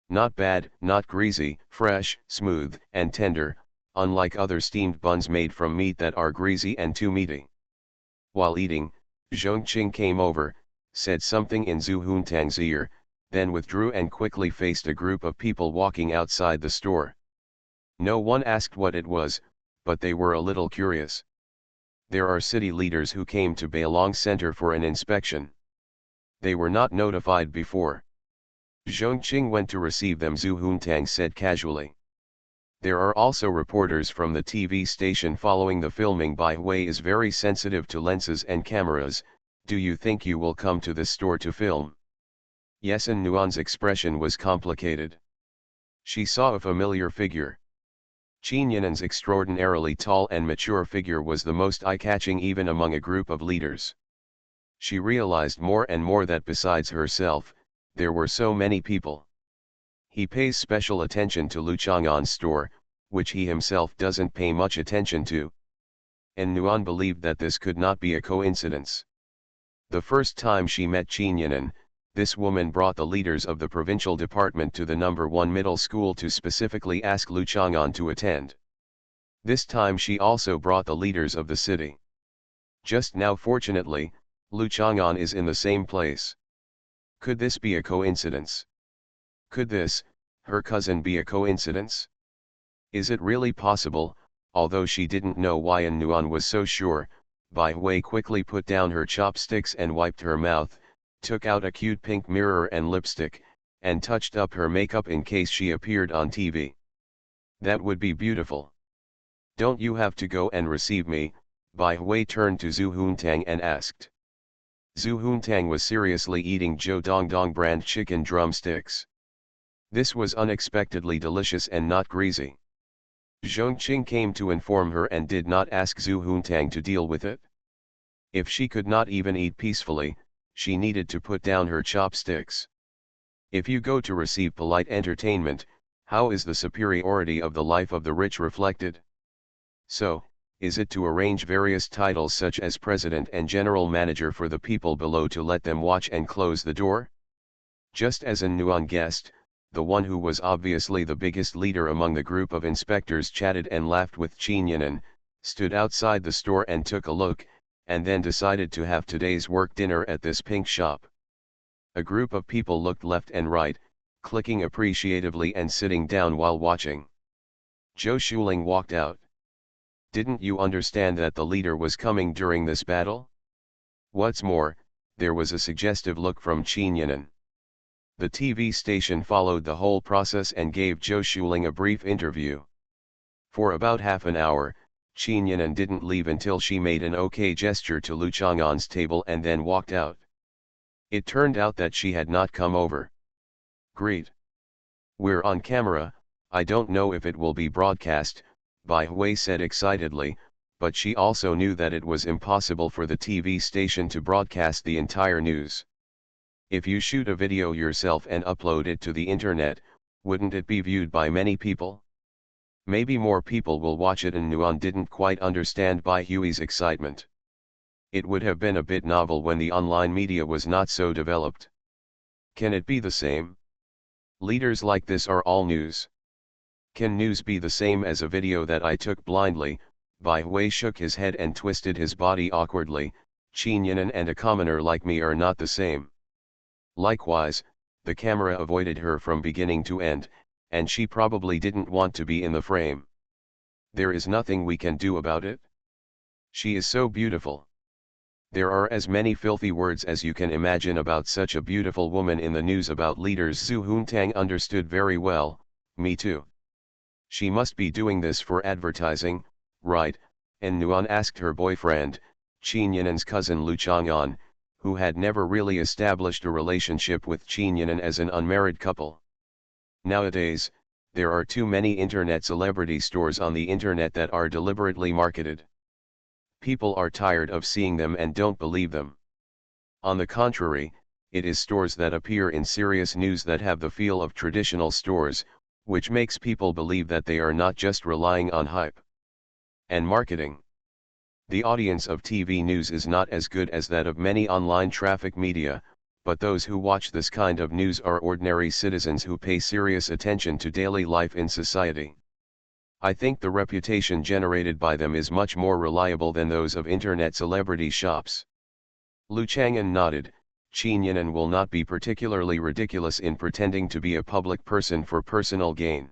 Not bad, not greasy, fresh, smooth, and tender, unlike other steamed buns made from meat that are greasy and too meaty. While eating, Zhongqing came over, said something in Zhu Huntang's ear, then withdrew and quickly faced a group of people walking outside the store. No one asked what it was, but they were a little curious. There are city leaders who came to Bailong Center for an inspection. They were not notified before. Zhongqing went to receive them, Zhu Huntang said casually. There are also reporters from the TV station following the filming. Bai Hui is very sensitive to lenses and cameras. Do you think you will come to this store to film? Yes, and Nuan's expression was complicated. She saw a familiar figure. Qin Yinan's extraordinarily tall and mature figure was the most eye-catching even among a group of leaders. She realized more and more that besides herself, there were so many people. He pays special attention to Lu Chang'an's store, which he himself doesn't pay much attention to. And Nuan believed that this could not be a coincidence. The first time she met Qin Yinan, this woman brought the leaders of the provincial department to the number 1 middle school to specifically ask Lu Chang'an to attend. This time she also brought the leaders of the city. Just now, fortunately, Lu Chang'an is in the same place. Could this be a coincidence? Could this, her cousin, be a coincidence? Is it really possible? Although she didn't know why, and Nuan was so sure, Bai Hui quickly put down her chopsticks and wiped her mouth, took out a cute pink mirror and lipstick, and touched up her makeup in case she appeared on TV. That would be beautiful. Don't you have to go and receive me? Bai Hui turned to Zhu Huntang and asked. Zhu Huntang was seriously eating Zhou Dongdong brand chicken drumsticks. This was unexpectedly delicious and not greasy. Zhongqing came to inform her and did not ask Zhu Huntang to deal with it. If she could not even eat peacefully, she needed to put down her chopsticks. If you go to receive polite entertainment, how is the superiority of the life of the rich reflected? So, is it to arrange various titles such as president and general manager for the people below to let them watch and close the door? Just as An Nuan guessed, the one who was obviously the biggest leader among the group of inspectors chatted and laughed with Qin Yinan, stood outside the store and took a look, and then decided to have today's work dinner at this pink shop. A group of people looked left and right, clicking appreciatively and sitting down while watching. Zhou Shuling walked out. Didn't you understand that the leader was coming during this battle? What's more, there was a suggestive look from Qin Yinan. The TV station followed the whole process and gave Zhou Shuling a brief interview. For about half an hour, Qin Yinan didn't leave until she made an okay gesture to Lu Chang'an's table and then walked out. It turned out that she had not come over. Great. We're on camera. I don't know if it will be broadcast, Bai Hui said excitedly, but she also knew that it was impossible for the TV station to broadcast the entire news. If you shoot a video yourself and upload it to the internet, wouldn't it be viewed by many people? Maybe more people will watch it, and Nguyen didn't quite understand Bai Hui's excitement. It would have been a bit novel when the online media was not so developed. Can it be the same? Leaders like this are all news. Can news be the same as a video that I took blindly? Bai Hui shook his head and twisted his body awkwardly. Qin Yinan and a commoner like me are not the same. Likewise, the camera avoided her from beginning to end, and she probably didn't want to be in the frame. There is nothing we can do about it. She is so beautiful. There are as many filthy words as you can imagine about such a beautiful woman in the news about leaders. Zhu Huntang understood very well. Me too. She must be doing this for advertising, right? And Nguyen asked her boyfriend, Qin Yinan's cousin Lu Chang'an, who had never really established a relationship with Qin Yinan as an unmarried couple. Nowadays, there are too many internet celebrity stores on the internet that are deliberately marketed. People are tired of seeing them and don't believe them. On the contrary, it is stores that appear in serious news that have the feel of traditional stores, which makes people believe that they are not just relying on hype and marketing. The audience of TV news is not as good as that of many online traffic media, but those who watch this kind of news are ordinary citizens who pay serious attention to daily life in society. I think the reputation generated by them is much more reliable than those of internet celebrity shops. Lu Chang'an nodded. Qin Yinan will not be particularly ridiculous in pretending to be a public person for personal gain.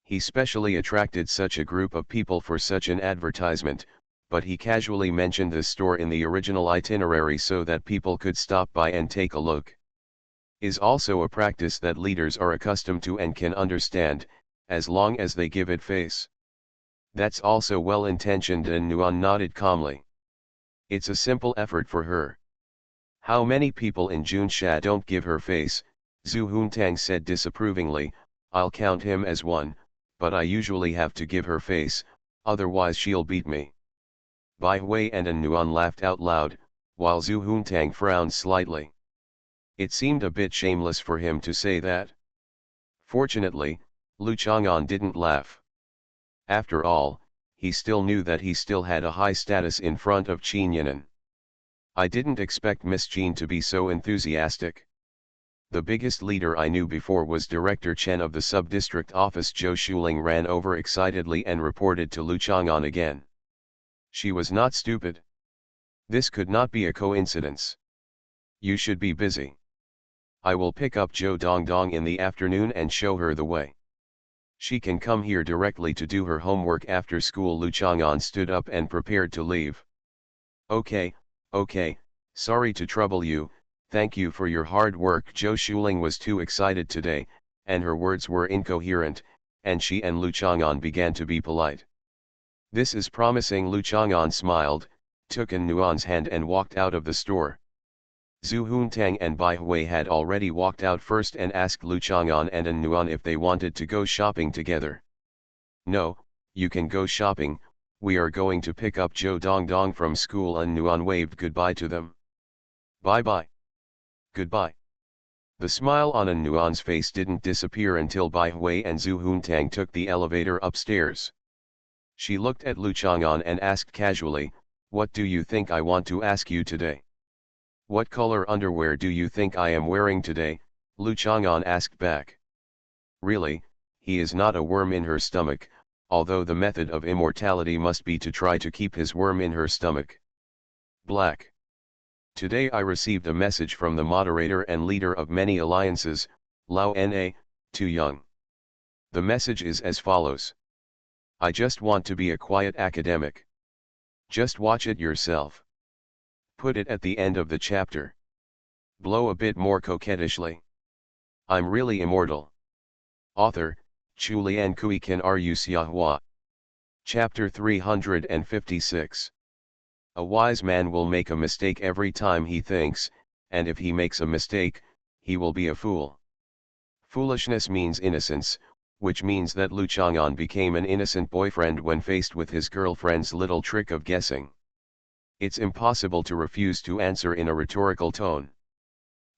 He specially attracted such a group of people for such an advertisement, but he casually mentioned this store in the original itinerary so that people could stop by and take a look. Is also a practice that leaders are accustomed to and can understand, as long as they give it face. That's also well intentioned, and Nguyen nodded calmly. It's a simple effort for her. How many people in Junsha don't give her face? Zhu Huntang said disapprovingly. I'll count him as one, but I usually have to give her face, otherwise she'll beat me. Bai Hui and Nguyen laughed out loud, while Zhu Huntang frowned slightly. It seemed a bit shameless for him to say that. Fortunately, Lu Chang'an didn't laugh. After all, he still knew that he still had a high status in front of Qin Yinan. I didn't expect Miss Qin to be so enthusiastic. The biggest leader I knew before was Director Chen of the sub-district office. Zhou Shuling ran over excitedly and reported to Lu Chang'an again. She was not stupid. This could not be a coincidence. You should be busy. I will pick up Zhou Dongdong in the afternoon and show her the way. She can come here directly to do her homework after school. Lu Chang'an stood up and prepared to leave. Okay, sorry to trouble you, thank you for your hard work. Zhou Shuling was too excited today, and her words were incoherent, and she and Lu Chang'an began to be polite. This is promising. Lu Chang'an smiled, took Nguyen's hand and walked out of the store. Zhu Huntang and Bai Hui had already walked out first and asked Lu Chang'an and Nguyen if they wanted to go shopping together. No, you can go shopping, we are going to pick up Zhou Dongdong from school. Nguyen waved goodbye to them. Bye-bye. Goodbye. The smile on Nguyen's face didn't disappear until Bai Hui and Zhu Huntang took the elevator upstairs. She looked at Lu Chang'an and asked casually, what do you think I want to ask you today? What color underwear do you think I am wearing today? Lu Chang'an asked back. Really, he is not a worm in her stomach, although the method of immortality must be to try to keep his worm in her stomach. Black. Today I received a message from the moderator and leader of many alliances, Lao Na, too young. The message is as follows. I just want to be a quiet academic. Just watch it yourself. Put it at the end of the chapter. Blow a bit more coquettishly. I'm really immortal. Author, Chu Lian Kui Kan Ru Xiahua. Chapter 356. A wise man will make a mistake every time he thinks, and if he makes a mistake, he will be a fool. Foolishness means innocence, which means that Lu Chang'an became an innocent boyfriend when faced with his girlfriend's little trick of guessing. It's impossible to refuse to answer in a rhetorical tone.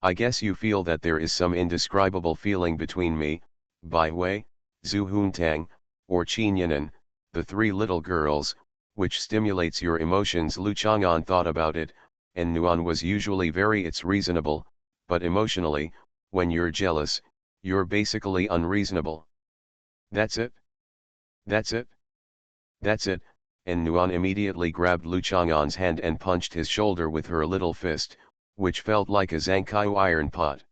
I guess you feel that there is some indescribable feeling between me, Bai Wei, Zhu Huntang, or Qin Yinan, the three little girls, which stimulates your emotions. Lu Chang'an thought about it, and Nuan was usually very it's reasonable, but emotionally, when you're jealous, you're basically unreasonable. That's it? That's it? That's it, and Nuan immediately grabbed Lu Chang'an's hand and punched his shoulder with her little fist, which felt like a Zhangkaiu iron pot.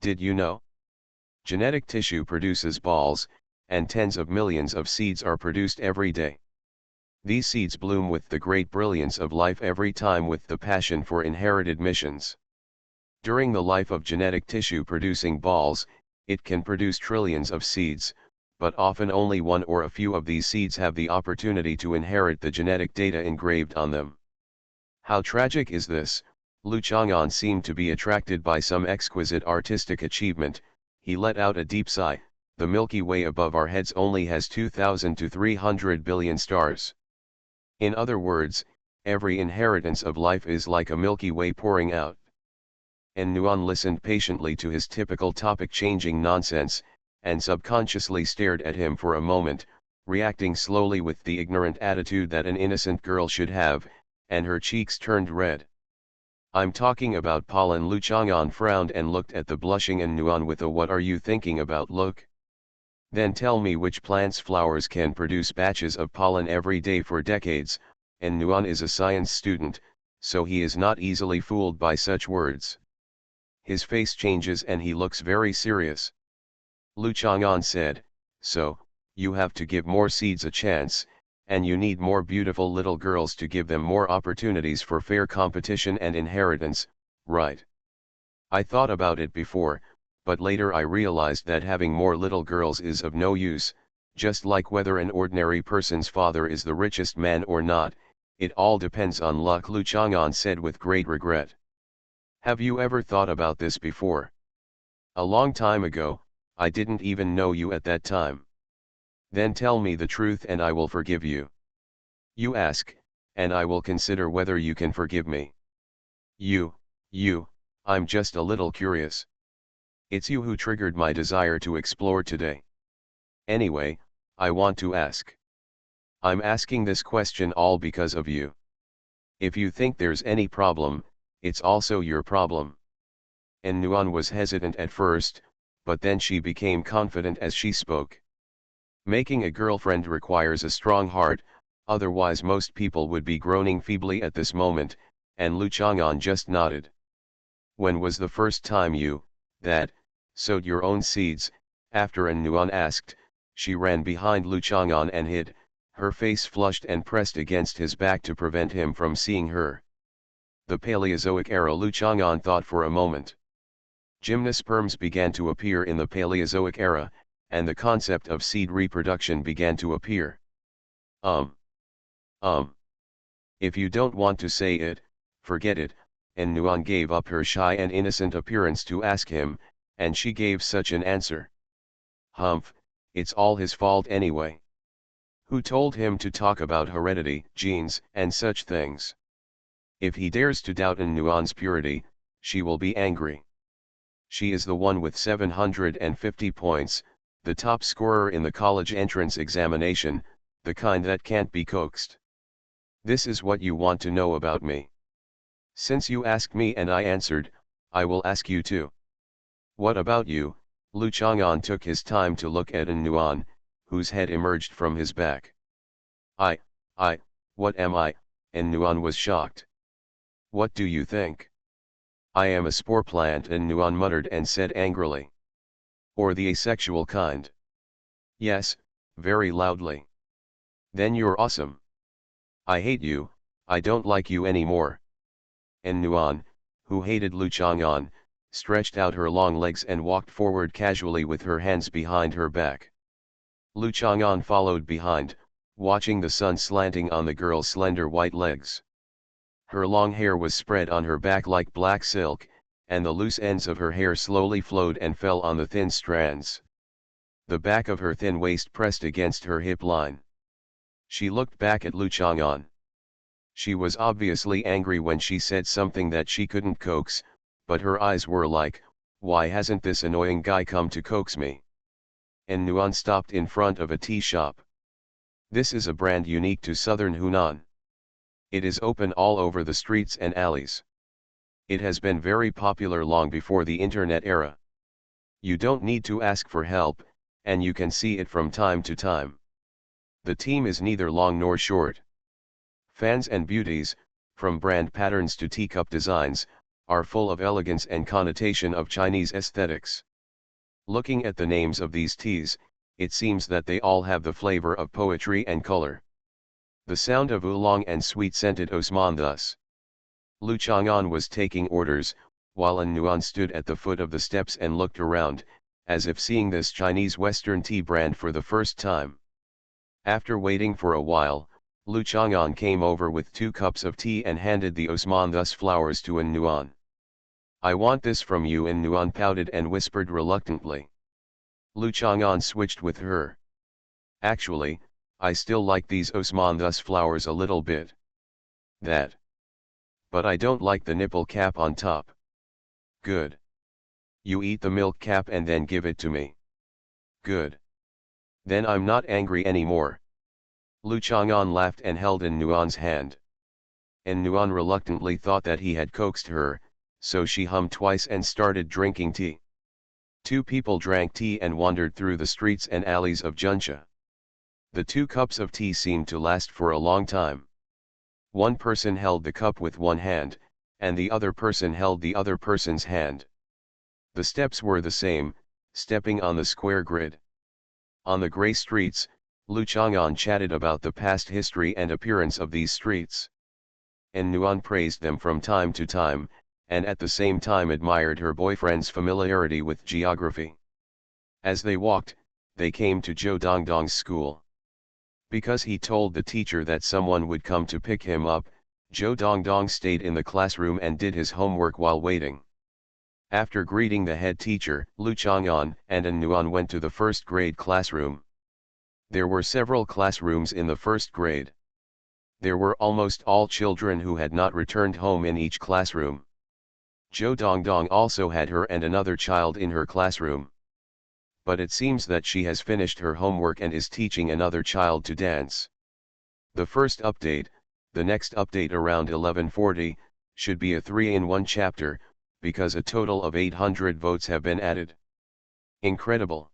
Did you know? Genetic tissue produces balls, and tens of millions of seeds are produced every day. These seeds bloom with the great brilliance of life every time with the passion for inherited missions. During the life of genetic tissue producing balls, it can produce trillions of seeds, but often only one or a few of these seeds have the opportunity to inherit the genetic data engraved on them. How tragic is this? Lu Chang'an seemed to be attracted by some exquisite artistic achievement. He let out a deep sigh. The Milky Way above our heads only has 2,000 to 300 billion stars. In other words, every inheritance of life is like a Milky Way pouring out. And Nuan listened patiently to his typical topic-changing nonsense, and subconsciously stared at him for a moment, reacting slowly with the ignorant attitude that an innocent girl should have, and her cheeks turned red. I'm talking about pollen. Lu Chang'an frowned and looked at the blushing and Nuan with a "what are you thinking about" look. Then tell me which plant's flowers can produce batches of pollen every day for decades, and Nuan is a science student, so he is not easily fooled by such words. His face changes and he looks very serious. Lu Chang'an said, "So, you have to give more seeds a chance, and you need more beautiful little girls to give them more opportunities for fair competition and inheritance, right? I thought about it before, but later I realized that having more little girls is of no use, just like whether an ordinary person's father is the richest man or not, it all depends on luck," Lu Chang'an said with great regret. "Have you ever thought about this before? A long time ago, I didn't even know you at that time. Then tell me the truth and I will forgive you. You ask, and I will consider whether you can forgive me. You, I'm just a little curious. It's you who triggered my desire to explore today. Anyway, I want to ask. I'm asking this question all because of you. If you think there's any problem, it's also your problem." And Nuan was hesitant at first, but then she became confident as she spoke. Making a girlfriend requires a strong heart, otherwise most people would be groaning feebly at this moment, and Lu Chang'an just nodded. "When was the first time you, sowed your own seeds?" After An Nuan asked, she ran behind Lu Chang'an and hid, her face flushed and pressed against his back to prevent him from seeing her. The Paleozoic era. Lu Chang'an thought for a moment. Gymnosperms began to appear in the Paleozoic era, and the concept of seed reproduction began to appear. If you don't want to say it, forget it," and Nuan gave up her shy and innocent appearance to ask him, and she gave such an answer. "Humph, it's all his fault anyway. Who told him to talk about heredity, genes, and such things? If he dares to doubt An Nuan's purity, she will be angry. She is the one with 750 points, the top scorer in the college entrance examination, the kind that can't be coaxed. This is what you want to know about me. Since you asked me and I answered, I will ask you too. What about you?" Lu Chang'an took his time to look at An Nuan, whose head emerged from his back. I, what am I?" An Nuan was shocked. "What do you think?" "I am a spore plant," An Nuan muttered and said angrily. "Or the asexual kind?" "Yes," very loudly. "Then you're awesome. I hate you, I don't like you anymore." And Nuan, who hated Lu Chang'an, stretched out her long legs and walked forward casually with her hands behind her back. Lu Chang'an followed behind, watching the sun slanting on the girl's slender white legs. Her long hair was spread on her back like black silk, and the loose ends of her hair slowly flowed and fell on the thin strands. The back of her thin waist pressed against her hip line. She looked back at Lu Chang'an. She was obviously angry when she said something that she couldn't coax, but her eyes were like, why hasn't this annoying guy come to coax me? And Nuan stopped in front of a tea shop. This is a brand unique to southern Hunan. It is open all over the streets and alleys. It has been very popular long before the internet era. You don't need to ask for help, and you can see it from time to time. The team is neither long nor short. Fans and beauties, from brand patterns to teacup designs, are full of elegance and connotation of Chinese aesthetics. Looking at the names of these teas, it seems that they all have the flavor of poetry and color. The sound of oolong and sweet-scented osman thus. Lu Chang'an was taking orders, while An Nuan stood at the foot of the steps and looked around, as if seeing this Chinese Western tea brand for the first time. After waiting for a while, Lu Chang'an came over with 2 cups of tea and handed the osman thus flowers to An Nuan. I want this from you, An Nuan pouted and whispered reluctantly. Lu Chang'an switched with her. Actually, I still like these osman thus flowers a little bit. That. But I don't like the nipple cap on top. Good. You eat the milk cap and then give it to me. Good. Then I'm not angry anymore. Lu Chang'an laughed and held An Nuan's hand. An Nuan reluctantly thought that he had coaxed her, so she hummed twice and started drinking tea. 2 people drank tea and wandered through the streets and alleys of Junsha. The 2 cups of tea seemed to last for a long time. One person held the cup with one hand, and the other person held the other person's hand. The steps were the same, stepping on the square grid. On the grey streets, Lu Chang'an chatted about the past history and appearance of these streets. And Nuan praised them from time to time, and at the same time admired her boyfriend's familiarity with geography. As they walked, they came to Zhou Dongdong's school. Because he told the teacher that someone would come to pick him up, Zhou Dongdong stayed in the classroom and did his homework while waiting. After greeting the head teacher, Lu Chang'an and An Nuan went to the first grade classroom. There were several classrooms in the first grade. There were almost all children who had not returned home in each classroom. Zhou Dongdong also had her and another child in her classroom. But it seems that she has finished her homework and is teaching another child to dance. The first update, the next update around 1140, should be a 3-in-1 chapter, because a total of 800 votes have been added. Incredible.